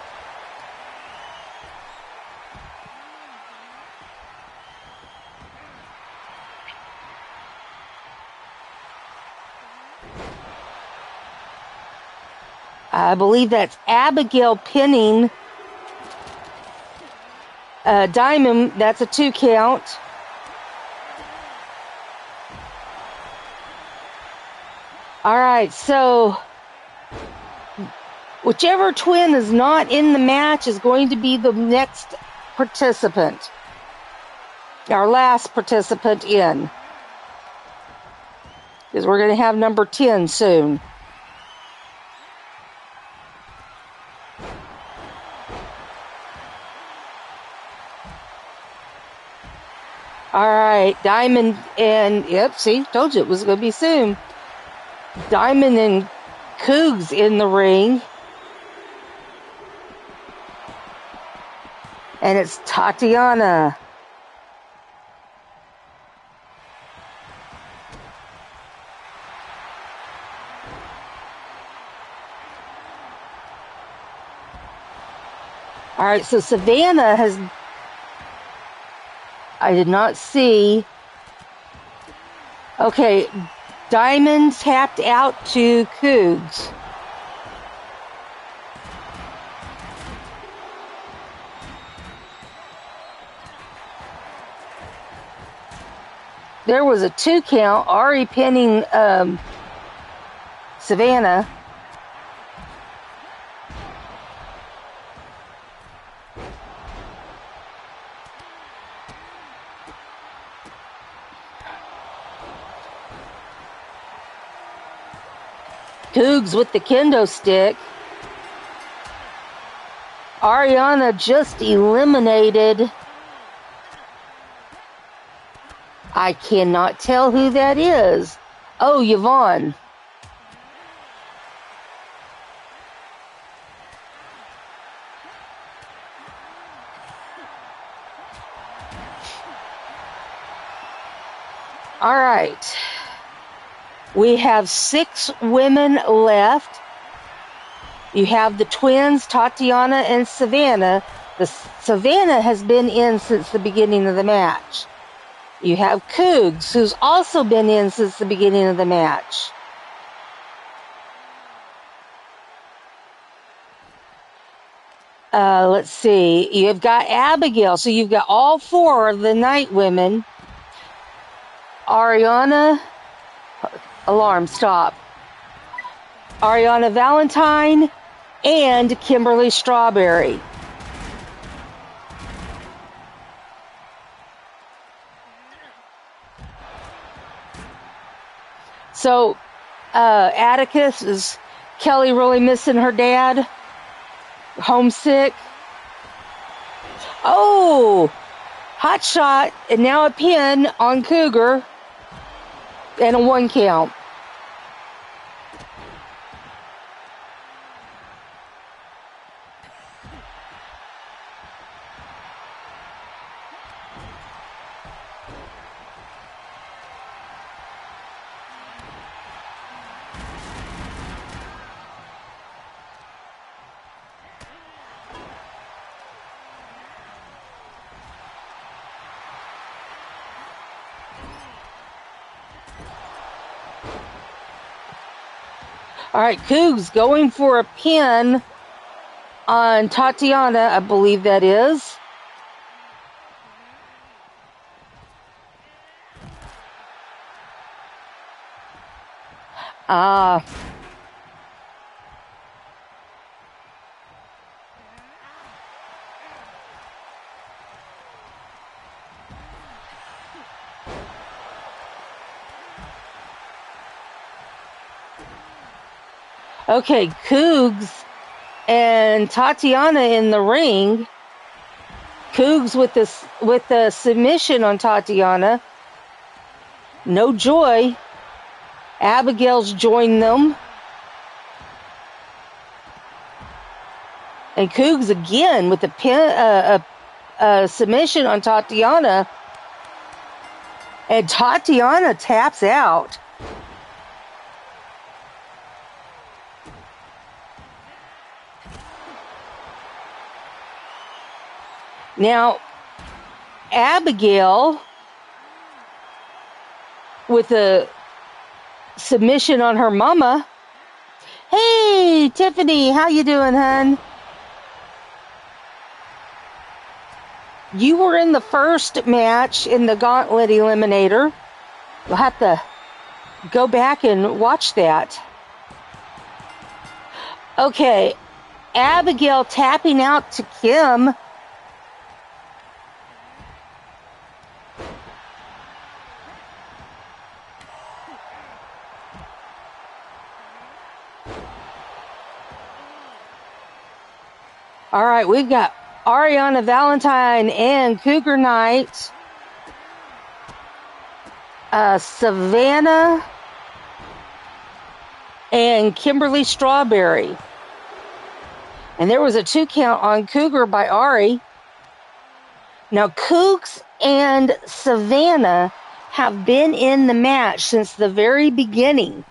I believe that's Abigail pinning Diamond. That's a 2 count. All right, so whichever twin is not in the match is going to be the next participant. Our last participant in. Because we're going to have number 10 soon. All right, Diamond and, see, told you it was going to be soon. Diamond and Cougs in the ring. And it's Tatiana. All right, so Savannah has... I did not see... Okay, Diamond tapped out to Cougs. There was a 2 count. Ari pinning Savannah. Cougs with the kendo stick. Ariana just eliminated. I cannot tell who that is. Oh, Yvonne. All right. We have 6 women left. You have the twins, Tatiana and Savannah. The Savannah has been in since the beginning of the match. You have Cougs, who's also been in since the beginning of the match. Let's see. You've got Abigail. So you've got all 4 of the night women. Ariana, alarm, stop. Ariana Valentine and Kimberly Strawberry. So, Atticus, is Kelly really missing her dad? Homesick? Oh! Hot shot, and now a pin on Cougar, and a 1 count. All right, Cougs going for a pin on Tatiana, I believe that is. Okay, Cougs and Tatiana in the ring. Cougs with the submission on Tatiana. No joy. Abigail's joined them. And Cougs again with a submission on Tatiana. And Tatiana taps out. Now, Abigail with a submission on her mama. Hey, Tiffany, how you doing, hun? You were in the first match in the Gauntlet Eliminator. You'll have to go back and watch that. Okay, Abigail tapping out to Kim. All right, we've got Ariana Valentine and Cougar Knight. Savannah and Kimberly Strawberry. And there was a 2 count on Cougar by Ari. Now, Cougs and Savannah have been in the match since the very beginning.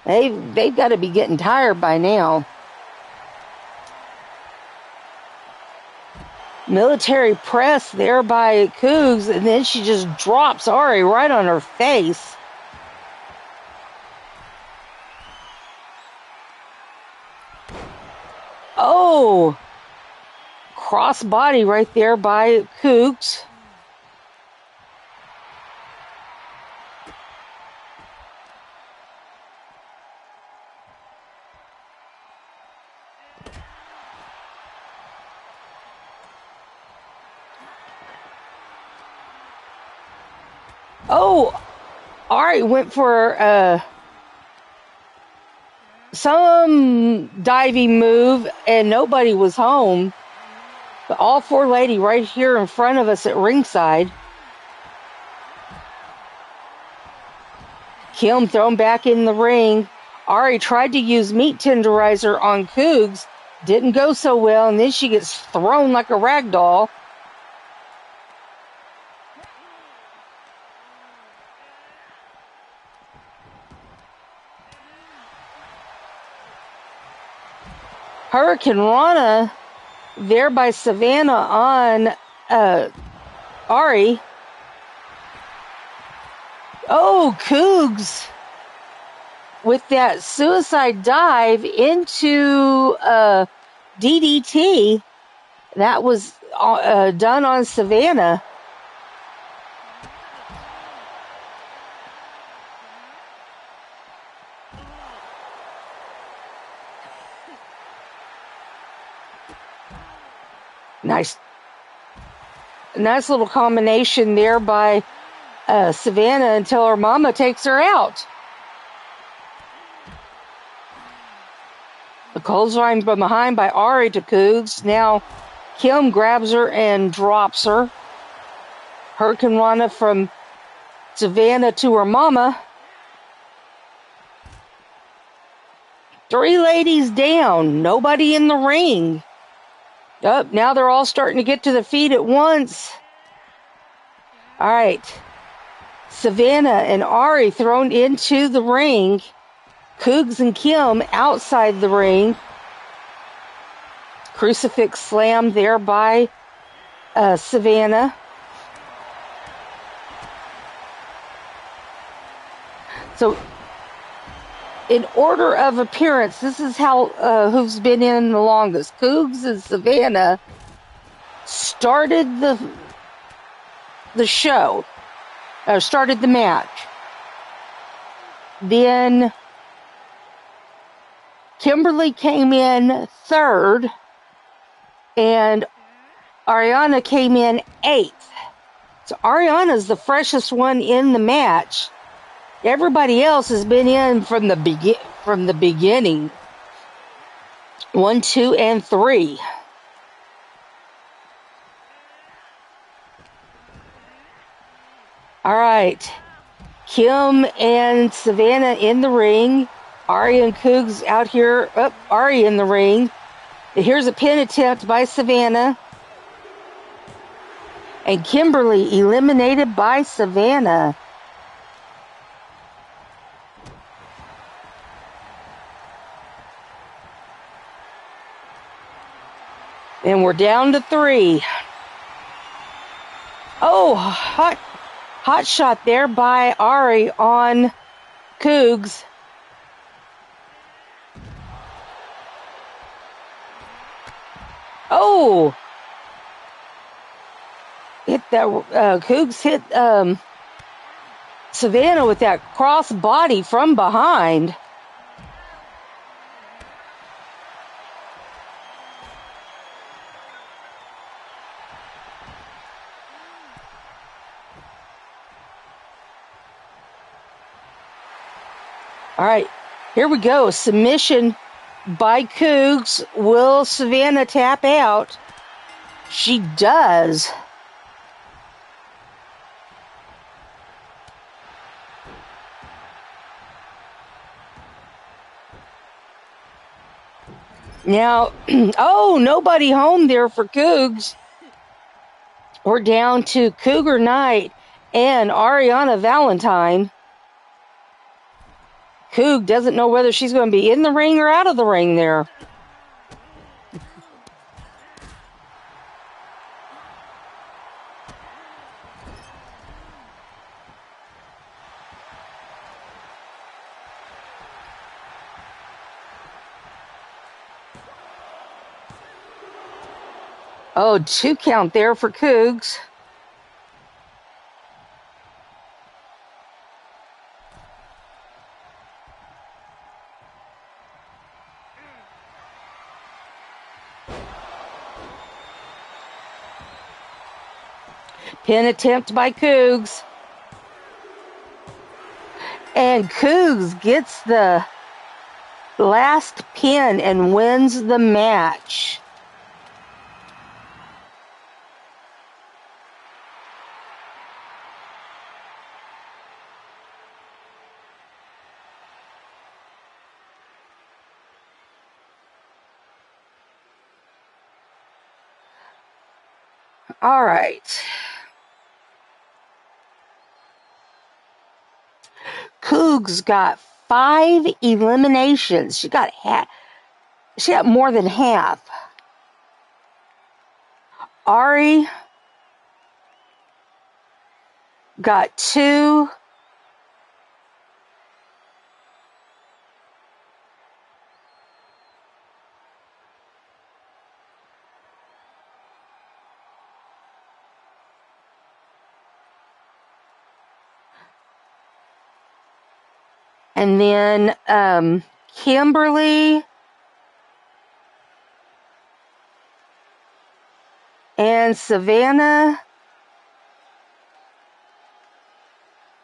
They've got to be getting tired by now. Military press there by Cougs, and then she just drops Ari right on her face. Oh, cross body right there by Cougs. Oh, Ari went for some diving move, and nobody was home. But all 4 lady right here in front of us at ringside. Kim thrown back in the ring. Ari tried to use meat tenderizer on Cougs. Didn't go so well, and then she gets thrown like a rag doll. Hurricane Rana there by Savannah on Ari. Oh, Cougs with that suicide dive into DDT. That was done on Savannah. Nice little combination there by Savannah until her mama takes her out. The clothesline from behind by Ari to Cougs. Now Kim grabs her and drops her. Hurricane Rana from Savannah to her mama. 3 ladies down. Nobody in the ring. Now they're all starting to get to the feet at once. All right. Savannah and Ari thrown into the ring. Cougs and Kim outside the ring. Crucifix slam there by Savannah. So, in order of appearance, this is how who's been in the longest. Cougs and Savannah started the show, started the match. Then Kimberly came in 3rd, and Ariana came in 8th. So Ariana's the freshest one in the match. Everybody else has been in from the beginning. 1, 2, and 3. All right. Kim and Savannah in the ring. Ari and Cougs out here. Oh, Ari in the ring. Here's a pin attempt by Savannah. And Kimberly eliminated by Savannah. And we're down to 3. Oh, hot shot there by Ari on Cougs. Oh, hit that. Cougs hit Savannah with that cross body from behind. All right, here we go. Submission by Cougs. Will Savannah tap out? She does. Now, oh, nobody home there for Cougs. We're down to Cougar Knight and Ariana Valentine. Coug doesn't know whether she's going to be in the ring or out of the ring there. Oh, 2 count there for Cougs. Pin attempt by Cougs. And Cougs gets the last pin and wins the match. All right. Cougs got 5 eliminations. She got more than half. Ari got 2. And then Kimberly and Savannah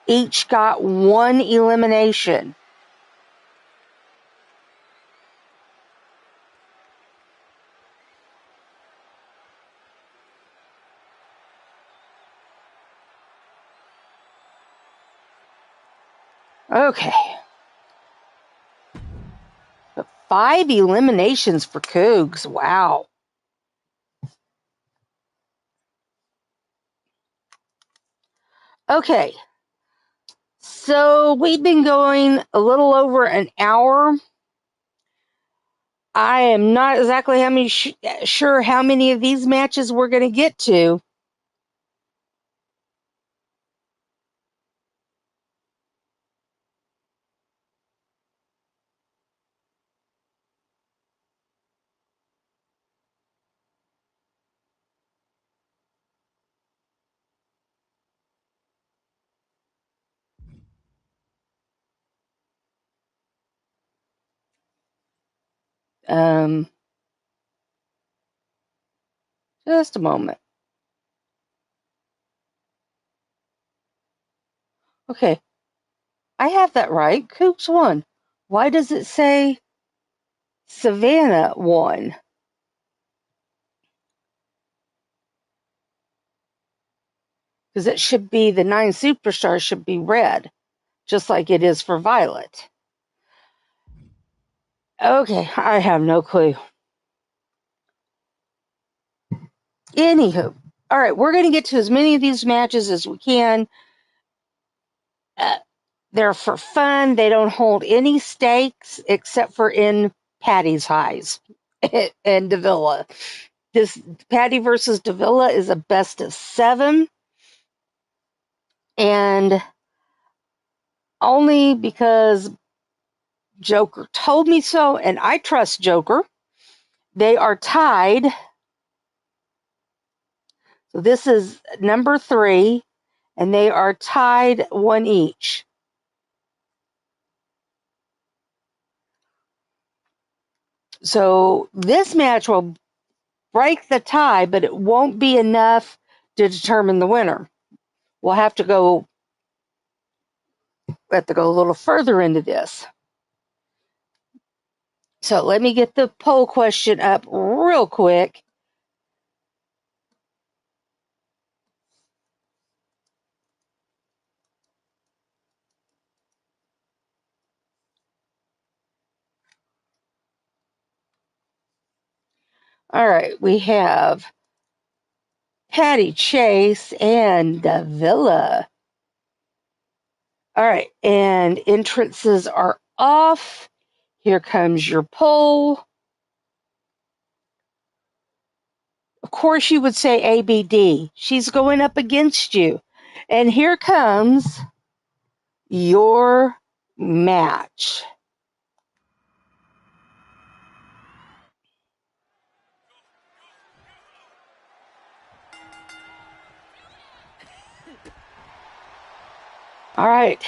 each got 1 elimination. Okay. 5 eliminations for Cougs. Wow. Okay. So we've been going a little over an hour. I am not exactly sure how many of these matches we're going to get to. Just a moment. Okay. I have that right. Coops won. Why does it say Savannah won? Because it should be the 9 superstars should be red, just like it is for Violet. Okay, I have no clue. Anywho, all right, we're going to get to as many of these matches as we can. They're for fun. They don't hold any stakes except for in Patty's highs and Davila. This Patty versus Davila is a best of 7, and only because Joker told me so, and I trust Joker. They are tied. So this is number 3, and they are tied 1 each. So this match will break the tie, but it won't be enough to determine the winner. We'll have to go a little further into this. So let me get the poll question up real quick. All right, we have Patty Chase and Davila. All right, and entrances are off. Here comes your poll. Of course, you would say ABD. She's going up against you. And here comes your match. All right.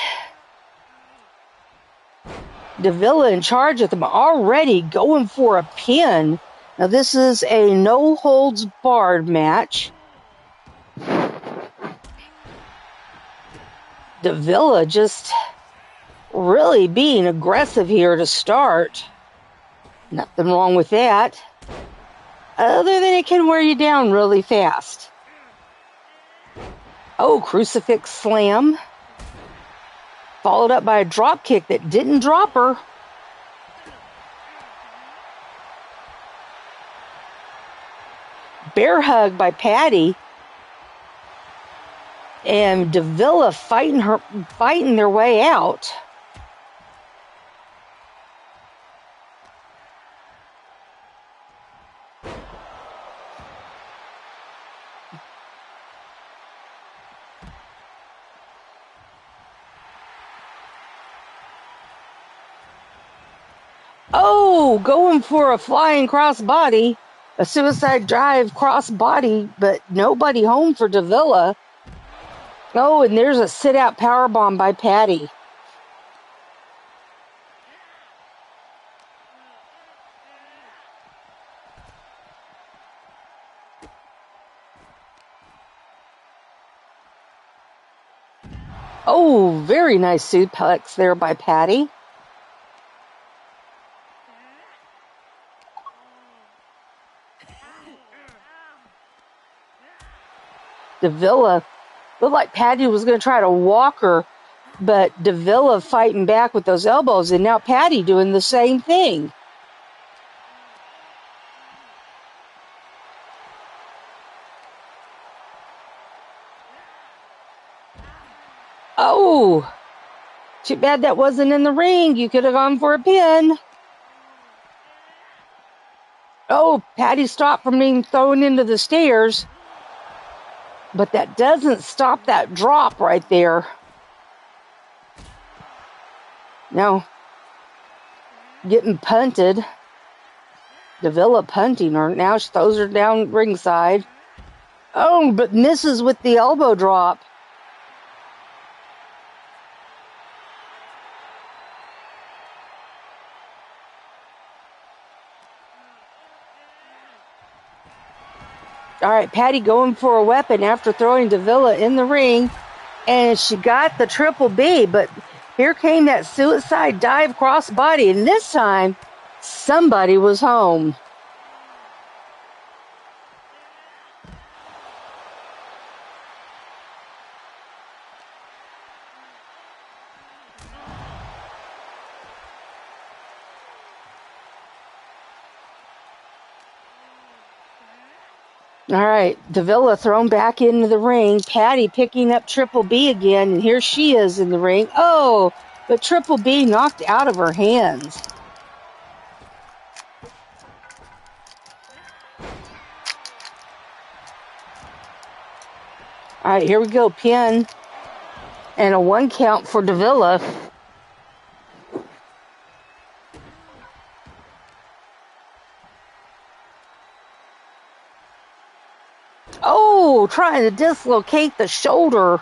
Davila in charge of them, already going for a pin. Now, this is a no-holds-barred match. Davila just really being aggressive here to start. Nothing wrong with that. Other than it can wear you down really fast. Oh, crucifix slam. Followed up by a drop kick that didn't drop her. Bear hug by Patty. And Davila fighting their way out. Oh, going for a flying crossbody, a suicide dive crossbody, but nobody home for Davila. Oh, and there's a sit-out powerbomb by Patty. Oh, very nice suplex there by Patty. Davila looked like Patty was going to try to walk her, but Davila fighting back with those elbows, and now Patty doing the same thing. Oh, too bad that wasn't in the ring. You could have gone for a pin. Oh, Patty stopped from being thrown into the stairs. But that doesn't stop that drop right there. Now, getting punted. Davila punting her. Now she throws her down ringside. Oh, but misses with the elbow drop. All right, Patty going for a weapon after throwing Davila in the ring. And she got the triple B, but Here came that suicide dive crossbody, and this time, somebody was home. All right, Davila thrown back into the ring. Patty picking up Triple B again, and here she is in the ring. Oh, but Triple B knocked out of her hands. All right, here we go. Pin and a 1 count for Davila. Oh, trying to dislocate the shoulder.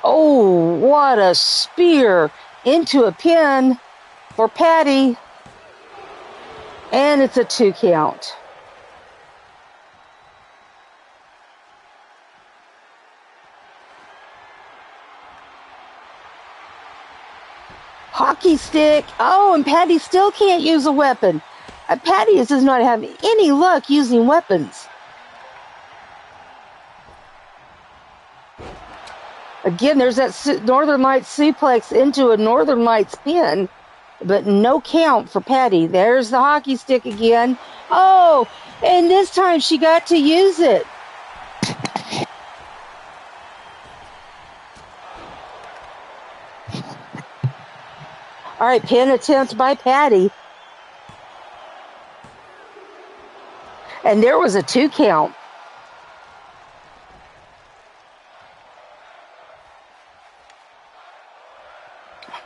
Oh, what a spear into a pin for Patty. And it's a 2 count. Hockey stick. Oh, and Patty still can't use a weapon. Patty does not have any luck using weapons. Again, there's that Northern Lights suplex into a Northern Lights pin, but no count for Patty. There's the hockey stick again. Oh, and this time she got to use it. All right, pin attempt by Patty. And there was a 2 count.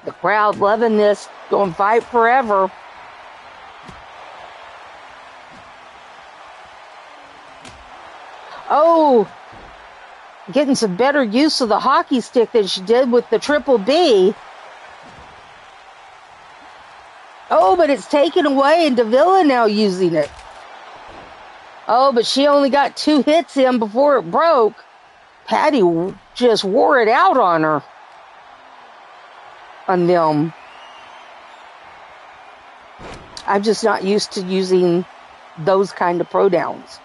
The crowd loving this, going fight forever. Oh, getting some better use of the hockey stick than she did with the Triple B. Oh, but it's taken away and Davila now using it. Oh, but she only got 2 hits in before it broke. Patty just wore it out on her. On them. I'm just not used to using those kind of pro downs.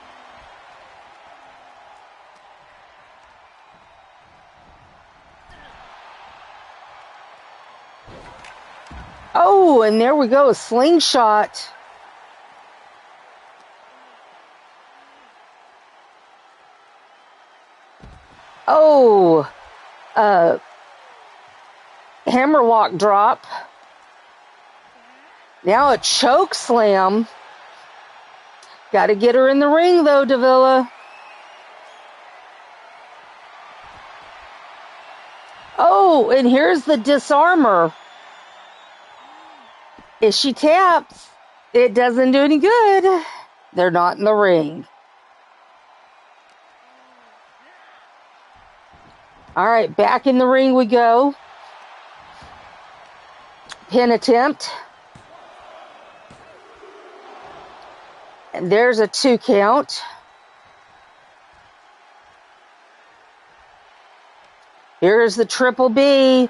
Oh, and there we go, a slingshot. Oh, hammerlock drop. Now a choke slam. Got to get her in the ring, though, Davila. Oh, and here's the disarmor. If she taps, it doesn't do any good. They're not in the ring. All right, back in the ring we go. Pin attempt. And there's a 2 count. Here's the Triple B.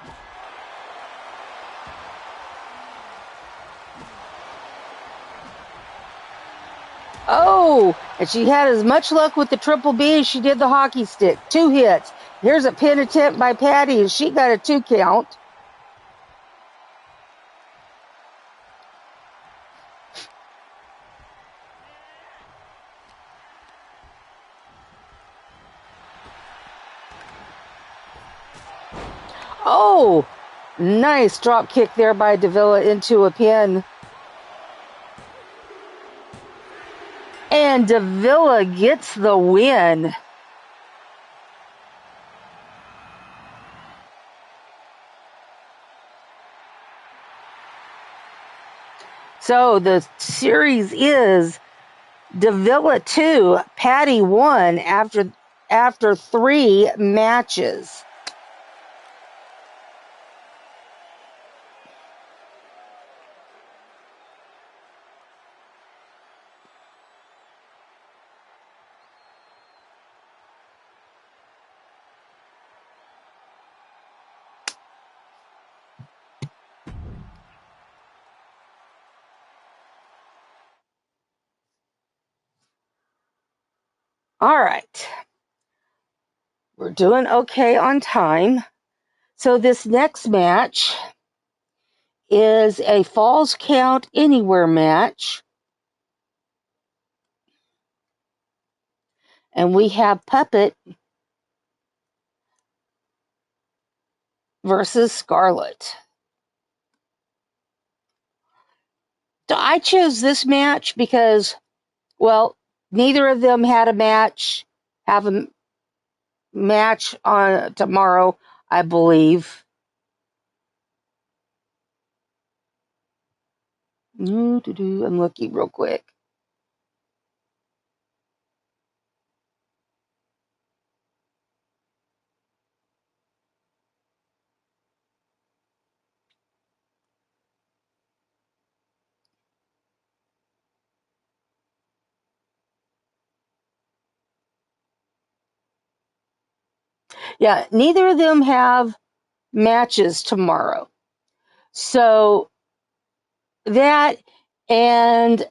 Oh, and she had as much luck with the Triple B as she did the hockey stick. 2 hits. Here's a pin attempt by Patty, and she got a 2 count. Oh, nice drop kick there by Davila into a pin. And Davila gets the win. So the series is Davila 2, Patty 1 after 3 matches. All right. We're doing okay on time. So this next match is a Falls Count Anywhere match. And we have Puppet versus Scarlet. So I chose this match because, well, neither of them had a match, have a match on tomorrow, I believe. I'm looking real quick. Yeah, neither of them have matches tomorrow. So that, and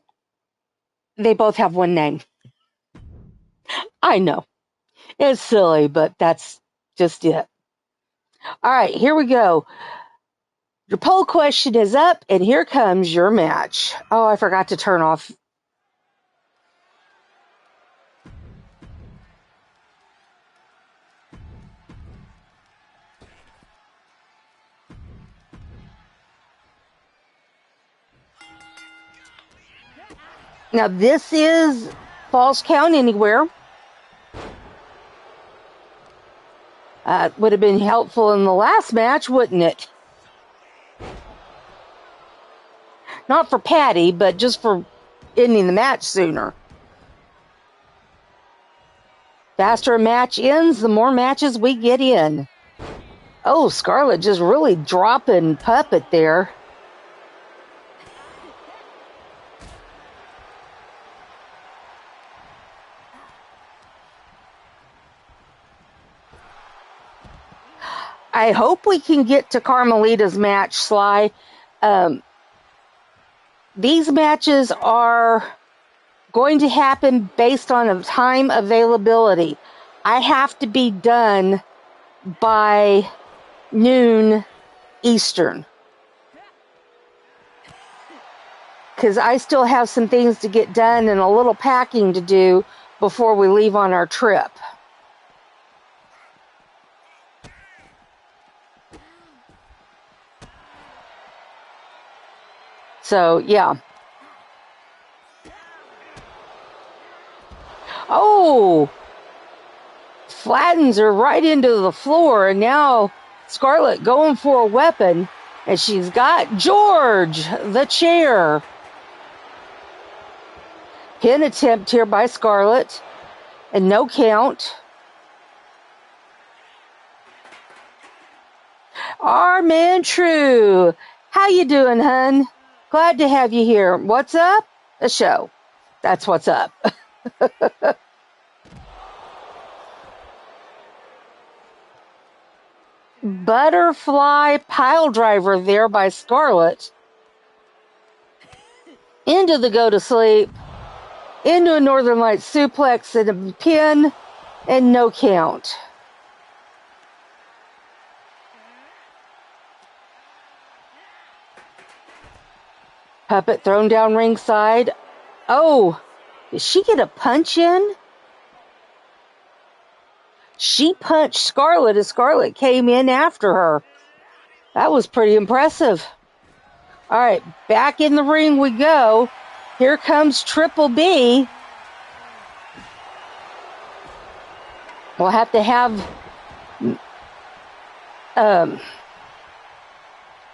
they both have one name. I know. It's silly, but that's just it. All right, here we go. Your poll question is up, and here comes your match. Oh, I forgot to turn off. Now, this is Falls Count Anywhere. Would have been helpful in the last match, wouldn't it? Not for Patty, but just for ending the match sooner. Faster a match ends, the more matches we get in. Oh, Scarlet just really dropping Puppet there. I hope we can get to Carmelita's match, Sly. These matches are going to happen based on a time availability. I have to be done by noon Eastern, because I still have some things to get done and a little packing to do before we leave on our trip. So, yeah. Oh! Flattens her right into the floor, and now Scarlet going for a weapon, and she's got George, the chair. Pin attempt here by Scarlet, and no count. Our man True, how you doing, hun? Glad to have you here. What's up? A show. That's what's up. Butterfly pile driver there by Scarlet. Into the go to sleep. Into a Northern Light suplex and a pin, and no count. Puppet thrown down ringside. Oh, did she get a punch in? She punched Scarlet as Scarlet came in after her. That was pretty impressive. All right, back in the ring we go. Here comes Triple B. We'll have to have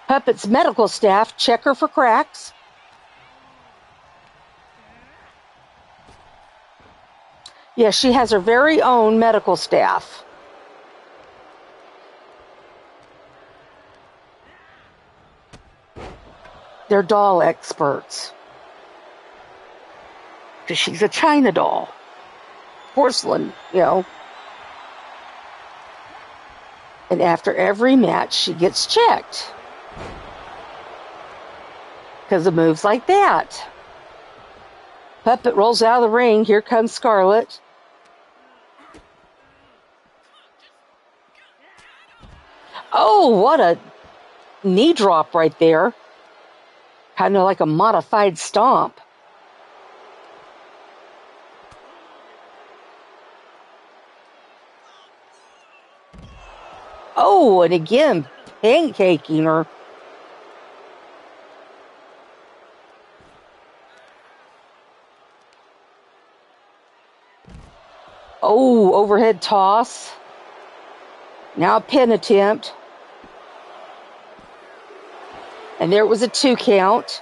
Puppet's medical staff check her for cracks. Yeah, she has her very own medical staff. They're doll experts. Because she's a China doll. Porcelain, you know. And after every match, she gets checked. Because of moves like that. Puppet rolls out of the ring. Here comes Scarlett. Oh, what a knee drop right there. Kind of like a modified stomp. Oh, and again, pancaking her. Oh, overhead toss. Now a pin attempt. And there was a 2 count.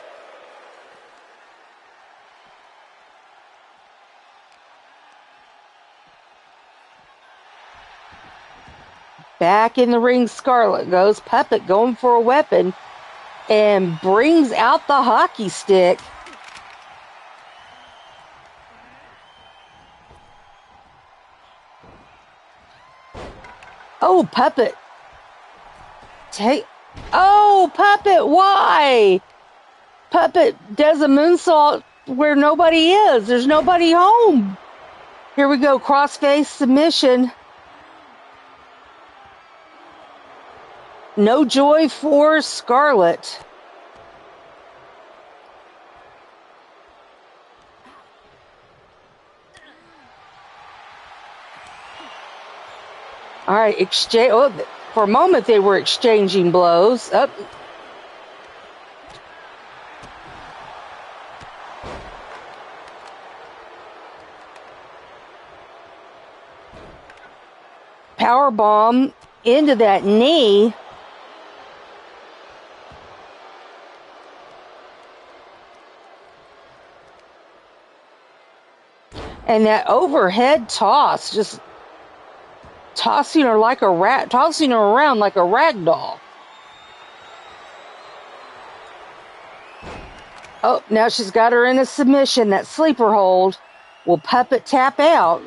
Back in the ring, Scarlett goes. Puppet going for a weapon and brings out the hockey stick. Oh, Puppet. Oh, Puppet, why? Puppet does a moonsault where nobody is. There's nobody home. Here we go, crossface submission. No joy for Scarlett. All right, exchange. Oh, for a moment they were exchanging blows. Up. Power bomb into that knee. And that overhead toss, just tossing her like a rat, tossing her around like a rag doll. Oh, now she's got her in a submission, that sleeper hold. Will Puppet tap out?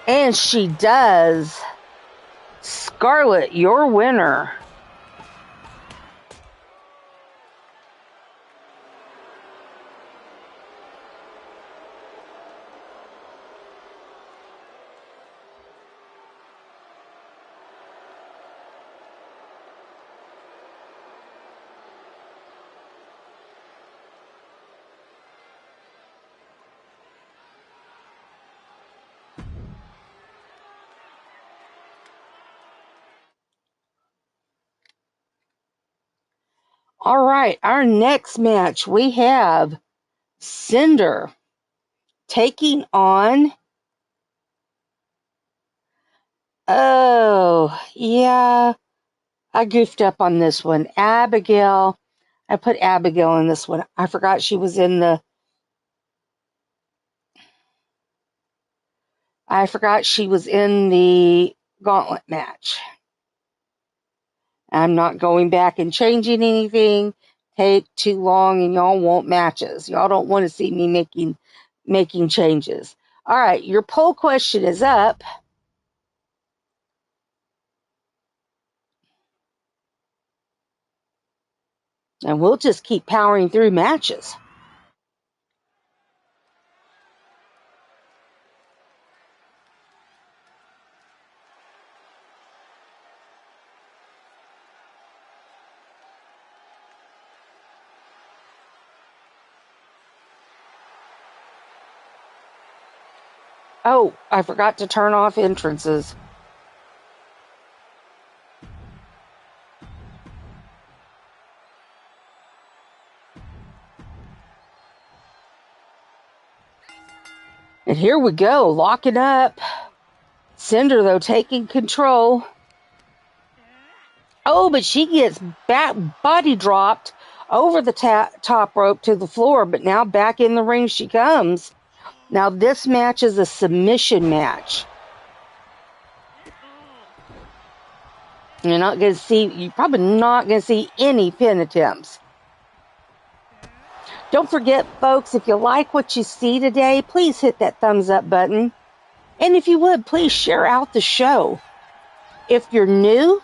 And she does. Scarlett, your winner. All right, our next match, we have Cinder taking on... Oh, yeah, I goofed up on this one. Abigail. I put Abigail in this one. I forgot she was in the... gauntlet match. I'm not going back and changing anything. Take too long and y'all want matches. Y'all don't want to see me making changes. All right, your poll question is up. And we'll just keep powering through matches. Oh, I forgot to turn off entrances. And here we go, locking up. Cinder, though, taking control. Oh, but she gets body dropped over the top rope to the floor, but now back in the ring she comes. Now, this match is a submission match. You're probably not going to see any pin attempts. Don't forget, folks, if you like what you see today, please hit that thumbs up button. And if you would, please share out the show. If you're new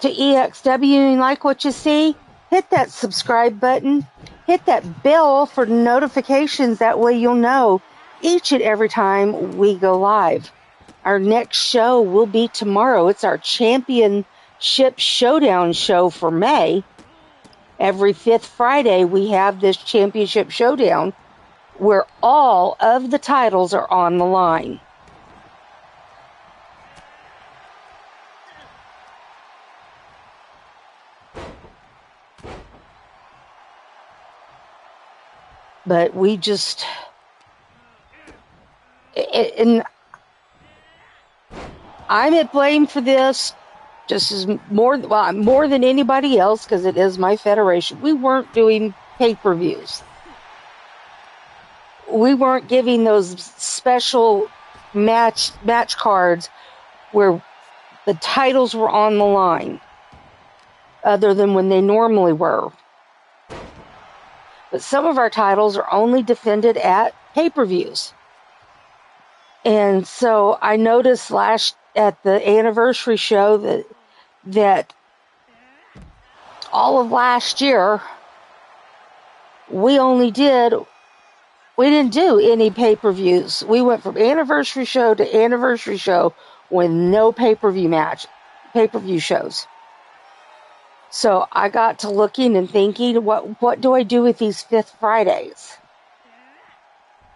to EXW and you like what you see, hit that subscribe button. Hit that bell for notifications. That way you'll know each and every time we go live. Our next show will be tomorrow. It's our Championship Showdown show for May. Every 5th Friday, we have this Championship Showdown where all of the titles are on the line. But we just... And I'm at blame for this just as more than anybody else, because it is my federation. We weren't doing pay-per-views. We weren't giving those special match cards where the titles were on the line, other than when they normally were. But some of our titles are only defended at pay-per-views. And so I noticed at the anniversary show that all of last year we didn't do any pay-per-views. We went from anniversary show to anniversary show with no pay-per-view shows. So I got to looking and thinking, what do I do with these 5th Fridays?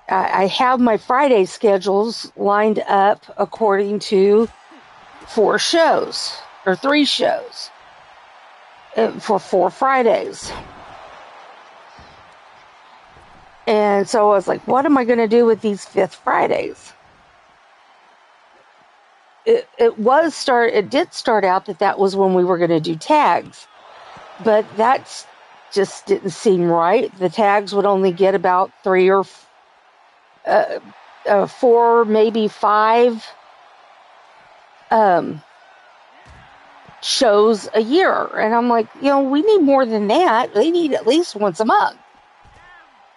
I have my Friday schedules lined up according to 4 shows, or 3 shows, for 4 Fridays. And so I was like, what am I going to do with these 5th Fridays? It did start out that was when we were going to do tags, but that just didn't seem right. The tags would only get about 3 or 4, maybe 5 shows a year. And I'm like, we need more than that. They need at least once a month.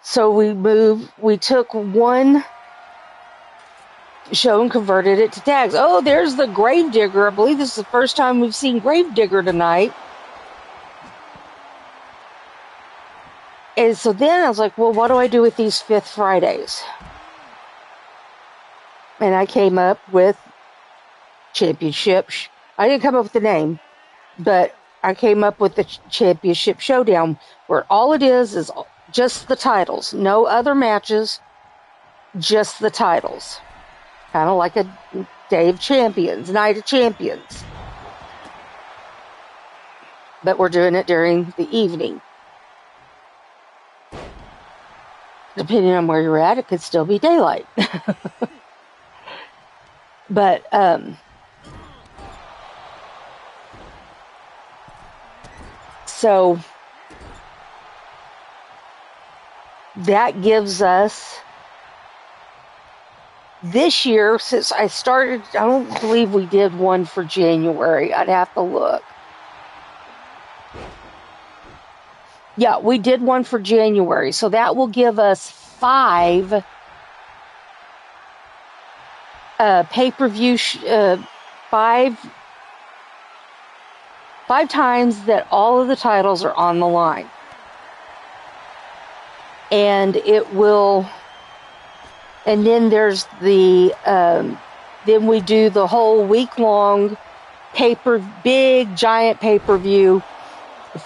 So we took one show and converted it to tags. Oh, there's the Gravedigger. I believe this is the first time we've seen Gravedigger tonight. And so then I was like, well, what do I do with these 5th Fridays? And I came up with Championship. I didn't come up with the name, but I came up with the Championship Showdown, where all it is just the titles. No other matches, just the titles. Kind of like a Day of Champions, Night of Champions. But we're doing it during the evening. Depending on where you're at, it could still be daylight. But, so that gives us this year, since I started, I don't believe we did one for January. I'd have to look. Yeah, we did one for January. So that will give us 5 pay-per-view, 5 times that all of the titles are on the line. And it will, and then there's then we do the whole week-long big giant pay-per-view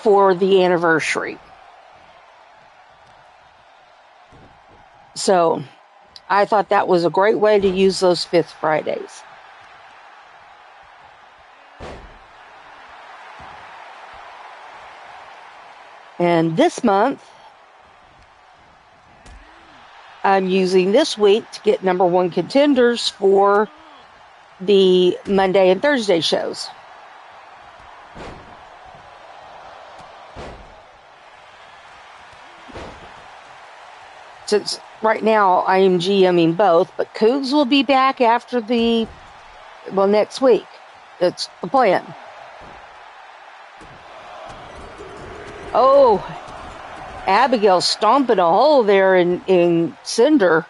for the anniversary. So I thought that was a great way to use those 5th Fridays. And this month, I'm using this week to get number 1 contenders for the Monday and Thursday shows. Since right now I am GMing both, but Cougs will be back after next week. It's the plan. Oh, Abigail stomping a hole there in Cinder.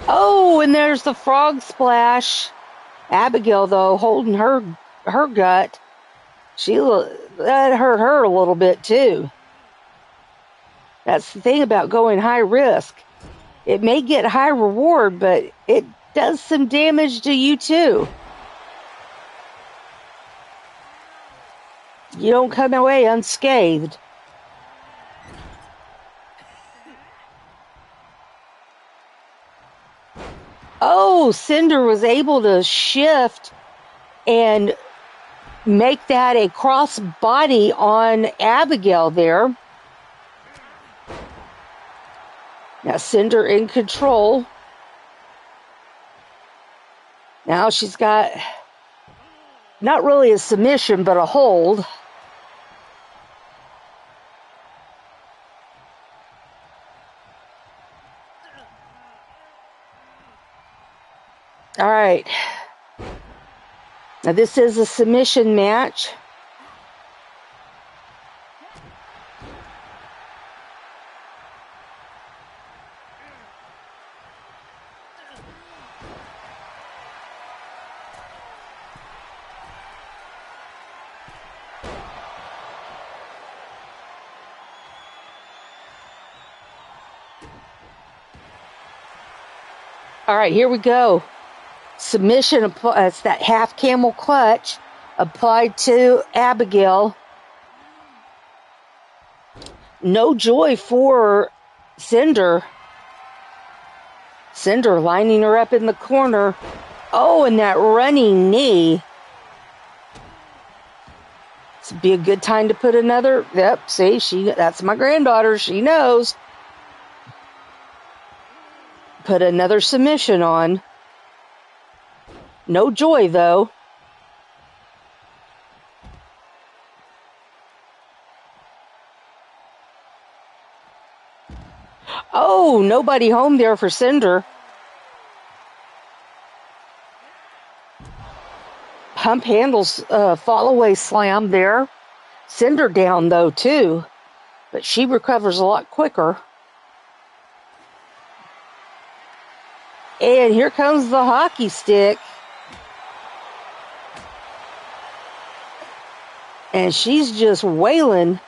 Oh, and there's the frog splash. Abigail, though, holding her gut. That hurt her a little bit, too. That's the thing about going high risk. It may get high reward, but it does some damage to you, too. You don't come away unscathed. Oh, Cinder was able to shift and make that a cross body on Abigail there. Now Cinder in control. Now she's got not really a submission, but a hold. All right. Now this is a submission match. All right, here we go. Submission, it's that half camel clutch applied to Abigail. No joy for Cinder. Cinder lining her up in the corner. Oh, and that running knee. This would be a good time to put another. Yep, see, that's my granddaughter. She knows. Put another submission on. No joy, though. Oh, nobody home there for Cinder. Pump handles fall away slam there. Cinder down, though, too. But she recovers a lot quicker. And here comes the hockey stick. And she's just wailing.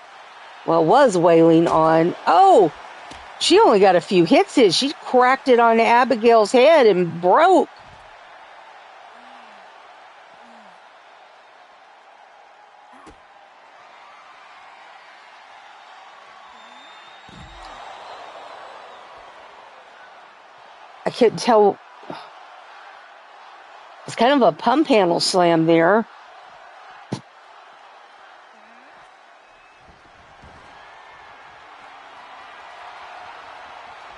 Well, was wailing on. Oh, she only got a few hits in. She cracked it on Abigail's head and broke. I couldn't tell. It's kind of a pump handle slam there.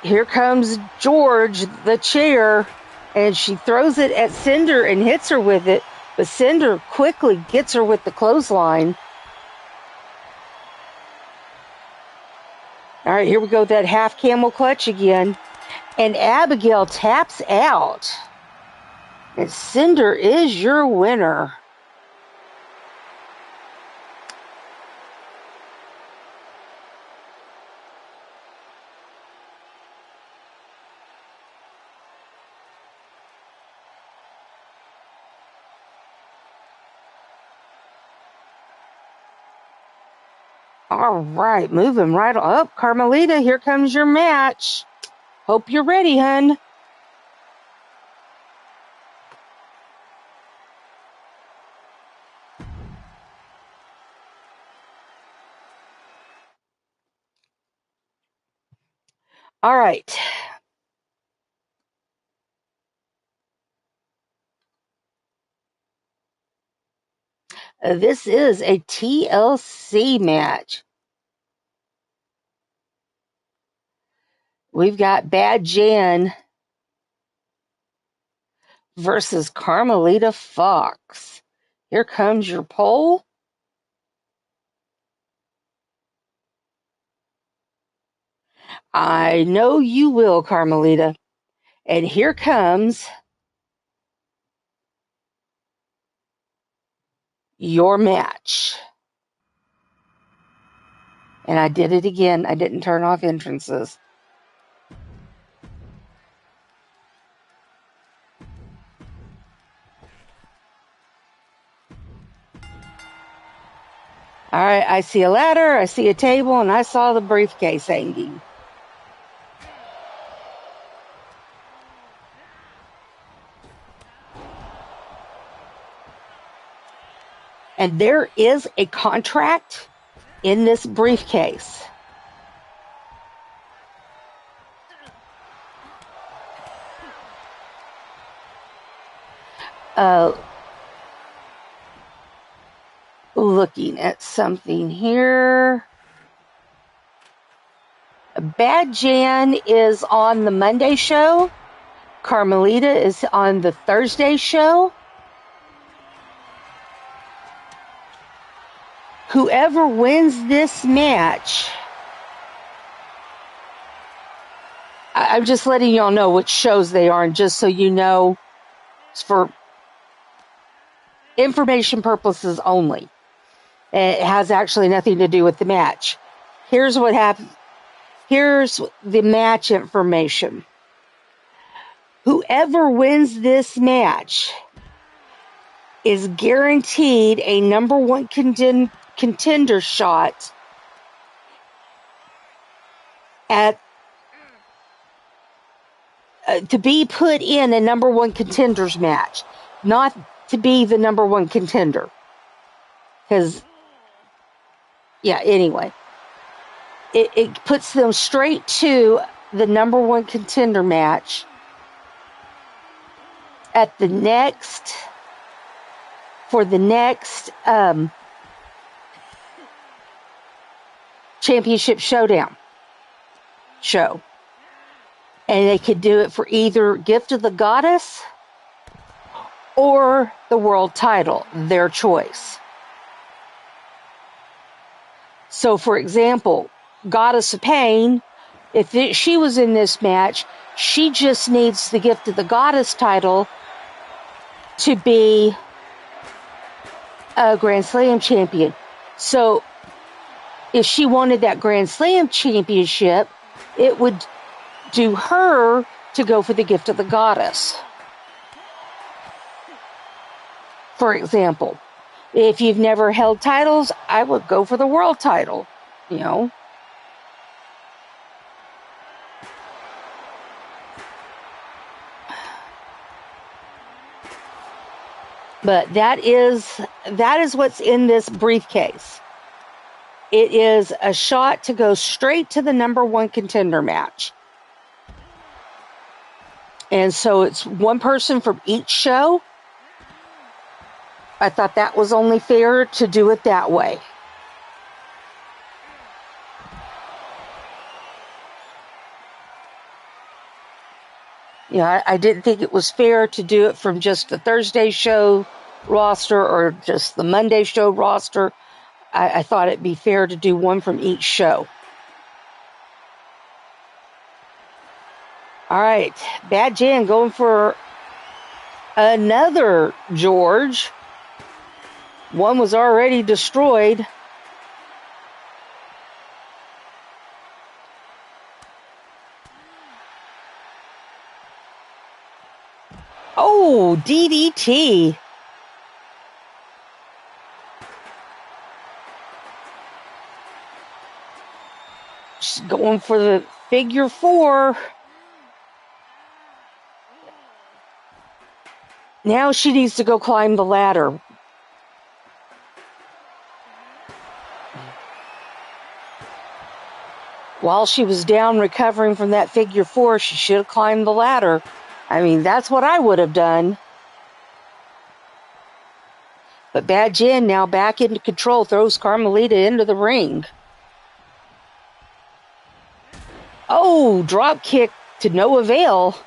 Here comes George, the chair, and she throws it at Cinder and hits her with it, but Cinder quickly gets her with the clothesline. All right, here we go, that half camel clutch again. And Abigail taps out. And Cinder is your winner. All right, moving right up. Carmelita, here comes your match. Hope you're ready, hun. All right. This is a TLC match. We've got Bad Jan versus Carmelita Fox. Here comes your poll. I know you will, Carmelita. And here comes your match. And I did it again. I didn't turn off entrances. All right, I see a ladder, I see a table, and I saw the briefcase hanging. And there is a contract in this briefcase. Looking at something here. Bad Jan is on the Monday show. Carmelita is on the Thursday show. Whoever wins this match, I'm just letting y'all know which shows they are, and just so you know, it's for information purposes only. It has actually nothing to do with the match. Here's what happened. Here's the match information. Whoever wins this match is guaranteed a number one contender shot at to be put in a number one contenders match, not to be the number one contender. Because, yeah, anyway, it puts them straight to the number one contender match at the next, for the next championship showdown show. And they could do it for either Gift of the Goddess or the world title, their choice. So, for example, Goddess of Pain, if she was in this match, she just needs the Gift of the Goddess title to be a Grand Slam champion. So, if she wanted that Grand Slam championship, it would do her to go for the Gift of the Goddess. For example, if you've never held titles, I would go for the world title, you know. But that is what's in this briefcase. It is a shot to go straight to the number one contender match. And so it's one person from each show. I thought that was only fair to do it that way. Yeah, I didn't think it was fair to do it from just the Thursday show roster or just the Monday show roster. I thought it'd be fair to do one from each show. All right, Bad Jan going for another George. One was already destroyed. Oh, DDT. She's going for the figure four. Now she needs to go climb the ladder. While she was down recovering from that figure four, she should have climbed the ladder. I mean, that's what I would have done. But Bad Jen now back into control, throws Carmelita into the ring. Oh, drop kick to no avail.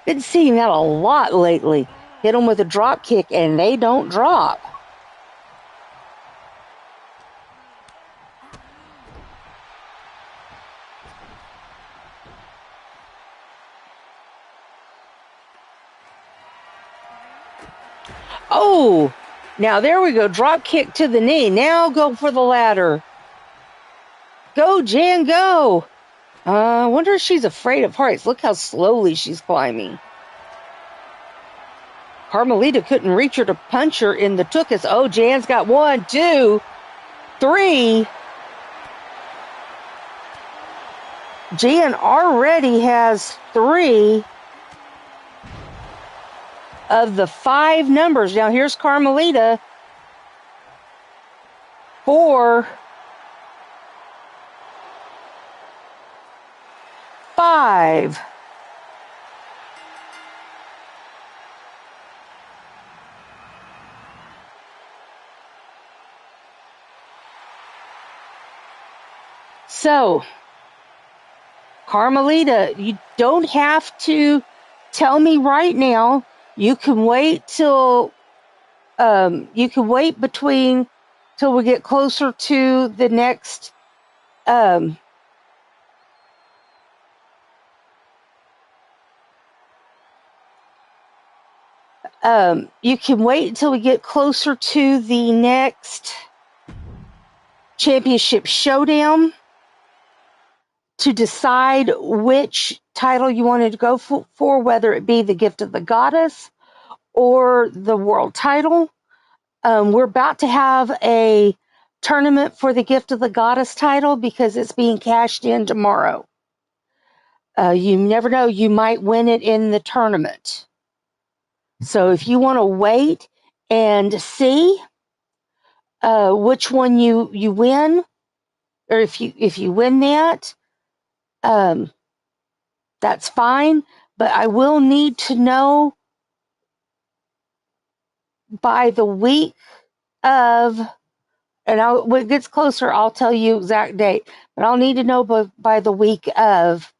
Been seeing that a lot lately. Hit them with a drop kick and they don't drop. Oh, now there we go. Drop kick to the knee. Now go for the ladder. Go, Jan, go. I wonder if she's afraid of heights. Look how slowly she's climbing. Carmelita couldn't reach her to punch her in the tuchus. Oh, Jan's got 1, 2, 3. Jan already has 3 of the 5 numbers. Now here's Carmelita. 4, 5. So, Carmelita, you don't have to tell me right now. You can wait till you can wait between till we get closer to the next you can wait until we get closer to the next championship showdown to decide which title you wanted to go for, whether it be the Gift of the Goddess or the world title. We're about to have a tournament for the Gift of the Goddess title because it's being cashed in tomorrow. You never know, you might win it in the tournament. So if you want to wait and see which one you win, or if you win that, that's fine. But I will need to know by the week of, and when it gets closer, I'll tell you exact date. But I'll need to know by the week of,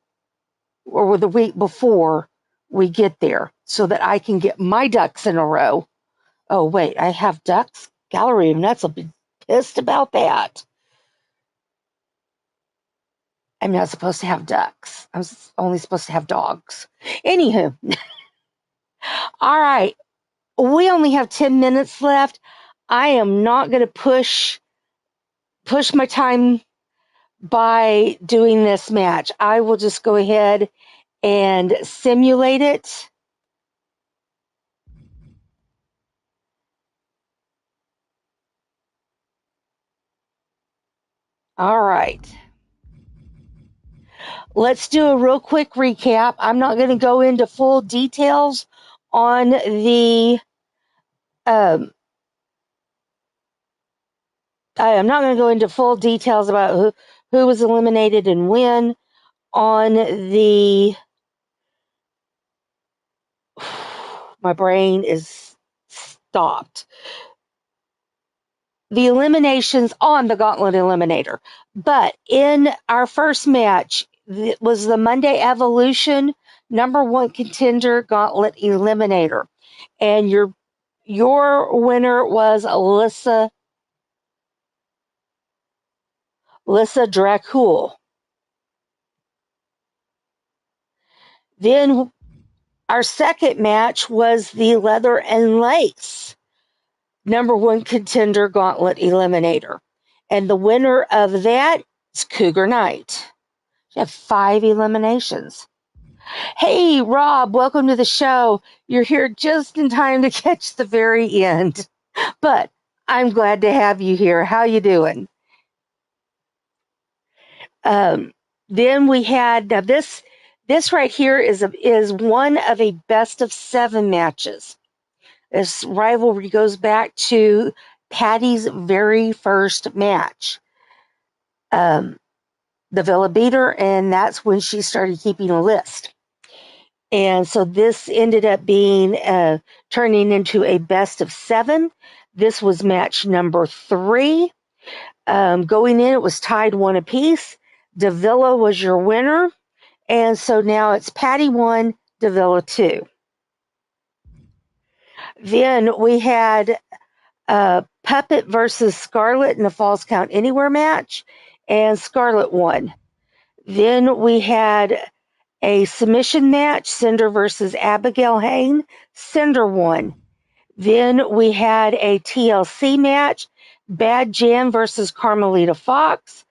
or the week before we get there, so that I can get my ducks in a row. Oh wait, I have ducks. Gallery of Nuts will be pissed about that. I'm not supposed to have ducks. I'm only supposed to have dogs. Anywho, all right. We only have 10 minutes left. I am not going to push my time by doing this match. I will just go ahead and simulate it. All right. Let's do a real quick recap. I'm not going to go into full details on the I am not going to go into full details about who was eliminated and when on the my brain is stopped. The eliminations on the Gauntlet Eliminator. But in our first match, it was the Monday Evolution #1 contender Gauntlet Eliminator. And your winner was Alyssa Dracul. Then our second match was the Leather and Lace #1 contender Gauntlet Eliminator. And the winner of that is Cougar Knight. You have 5 eliminations. Hey, Rob, welcome to the show. You're here just in time to catch the very end. But I'm glad to have you here. How you doing? Then we had this right here is one of a best of 7 matches. This rivalry goes back to Patty's very first match, the Villa Beater, and that's when she started keeping a list. And so this ended up being turning into a best of 7. This was match number 3. Going in, it was tied 1 apiece. Davila was your winner. And so now it's Patty 1, Davila 2. Then we had Puppet versus Scarlett in the Falls Count Anywhere match, and Scarlett won. Then we had a submission match, Cinder versus Abigail Hain. Cinder won. Then we had a TLC match, Bad Jan versus Carmelita Fox.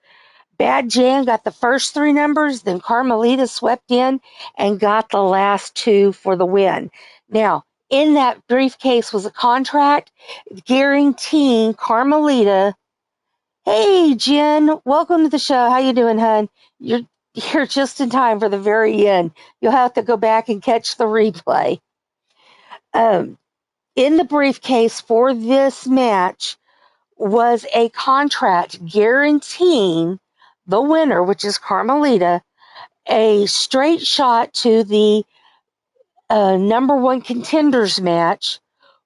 Bad Jan got the first 3 numbers, then Carmelita swept in and got the last 2 for the win. Now, in that briefcase was a contract guaranteeing Carmelita, "Hey, Jen, welcome to the show. How you doing, hun? You're just in time for the very end. You'll have to go back and catch the replay." Um, in the briefcase for this match was a contract guaranteeing the winner, which is Carmelita, a straight shot to the number 1 contenders match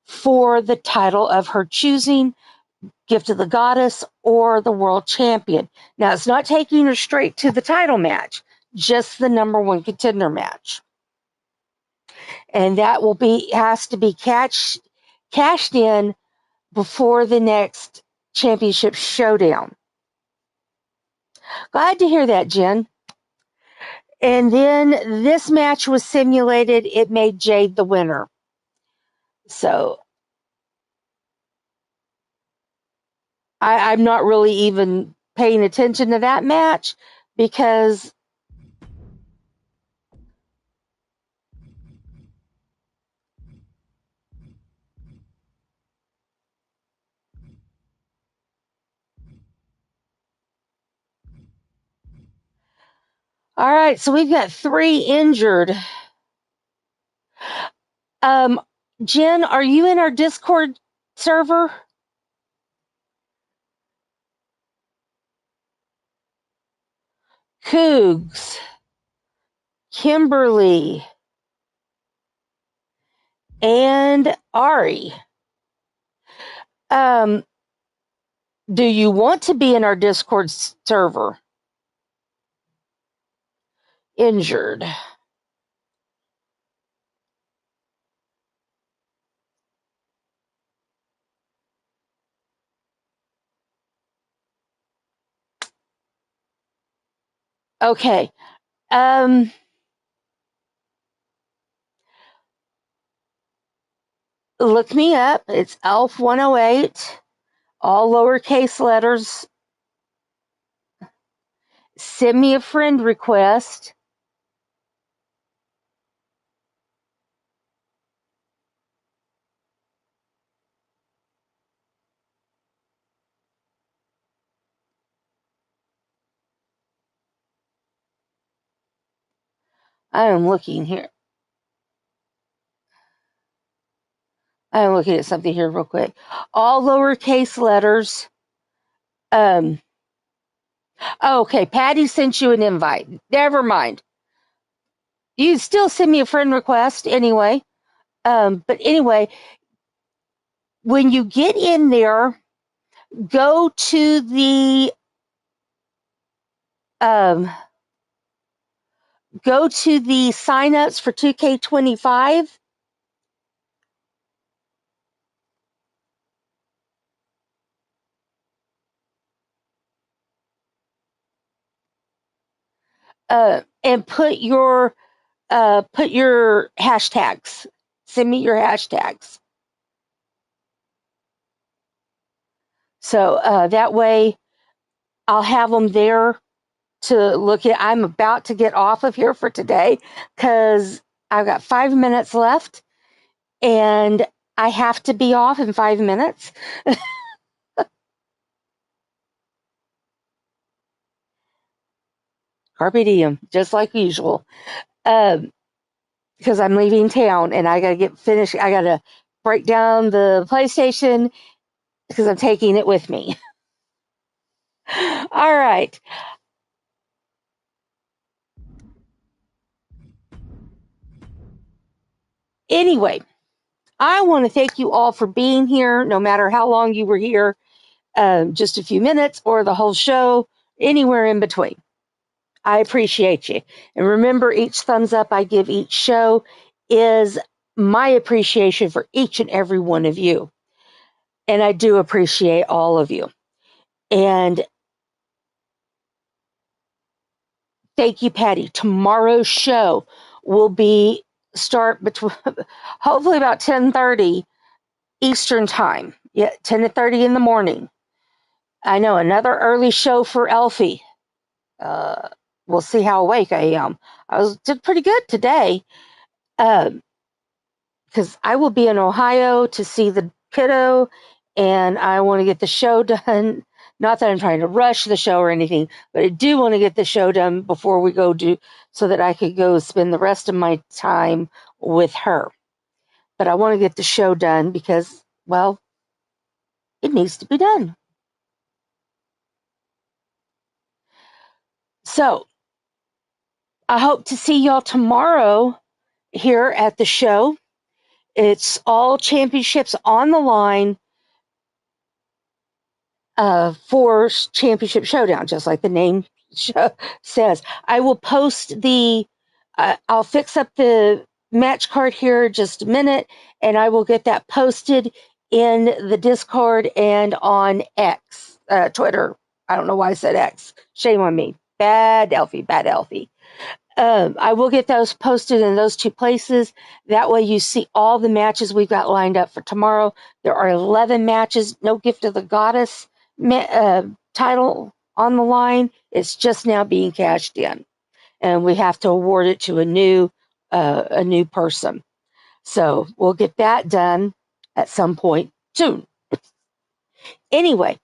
for the title of her choosing, Gift of the Goddess or the World Champion. Now, it's not taking her straight to the title match, just the number 1 contender match. And that has to be cashed in before the next championship showdown. Glad to hear that, Jen. And then this match was simulated. It made Jade the winner. So I'm not really even paying attention to that match because all right, so we've got 3 injured. Jen, are you in our Discord server? Cougs, Kimberly, and Ari. Do you want to be in our Discord server? Injured. Okay. Look me up. It's ELF108, all lowercase letters. Send me a friend request. I am looking here. I'm looking at something here real quick. All lowercase letters. Okay, Patty sent you an invite. Never mind. You still send me a friend request anyway. But anyway, when you get in there, go to the signups for 2K25. And put your hashtags. Send me your hashtags. So that way I'll have them there to look at. I'm about to get off of here for today because I've got 5 minutes left and I have to be off in 5 minutes. Carpe diem, just like usual. Because I'm leaving town and I got to get finished. I got to break down the PlayStation because I'm taking it with me. All right. Anyway, I want to thank you all for being here, no matter how long you were here, just a few minutes or the whole show, anywhere in between. I appreciate you. And remember, each thumbs up I give each show is my appreciation for each and every one of you. And I do appreciate all of you. And thank you, Patty. Tomorrow's show will be start between hopefully about 10:30 Eastern time. Yeah, 10:30 in the morning. I know, another early show for Elfie. Uh, we'll see how awake I am. Did pretty good today. Because I will be in Ohio to see the kiddo, and I want to get the show done. Not that I'm trying to rush the show or anything, but I do want to get the show done before we go so that I could go spend the rest of my time with her. But I want to get the show done because, well, it needs to be done. So I hope to see y'all tomorrow here at the show. It's all championships on the line for Championship Showdown, just like the name says. I will post I'll fix up the match card here just a minute, and I will get that posted in the Discord and on X, Twitter. I don't know why I said X. Shame on me. Bad Elfie, bad Elfie. I will get those posted in those two places. That way you see all the matches we've got lined up for tomorrow. There are 11 matches, no Gift of the Goddess title on the line. It's just now being cashed in, and we have to award it to a new person. So we'll get that done at some point soon. Anyway,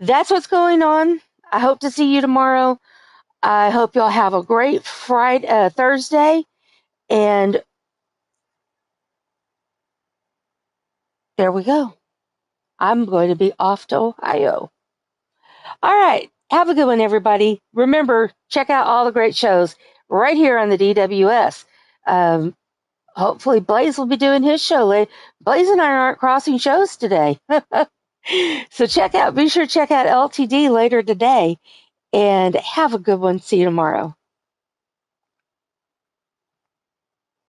that's what's going on. I hope to see you tomorrow. I hope y'all have a great Thursday, and there we go. I'm going to be off to Ohio. All right. Have a good one, everybody. Remember, check out all the great shows right here on the DWS. Hopefully, Blaze will be doing his show. Blaze and I aren't crossing shows today. So be sure to check out LTD later today, and have a good one. See you tomorrow.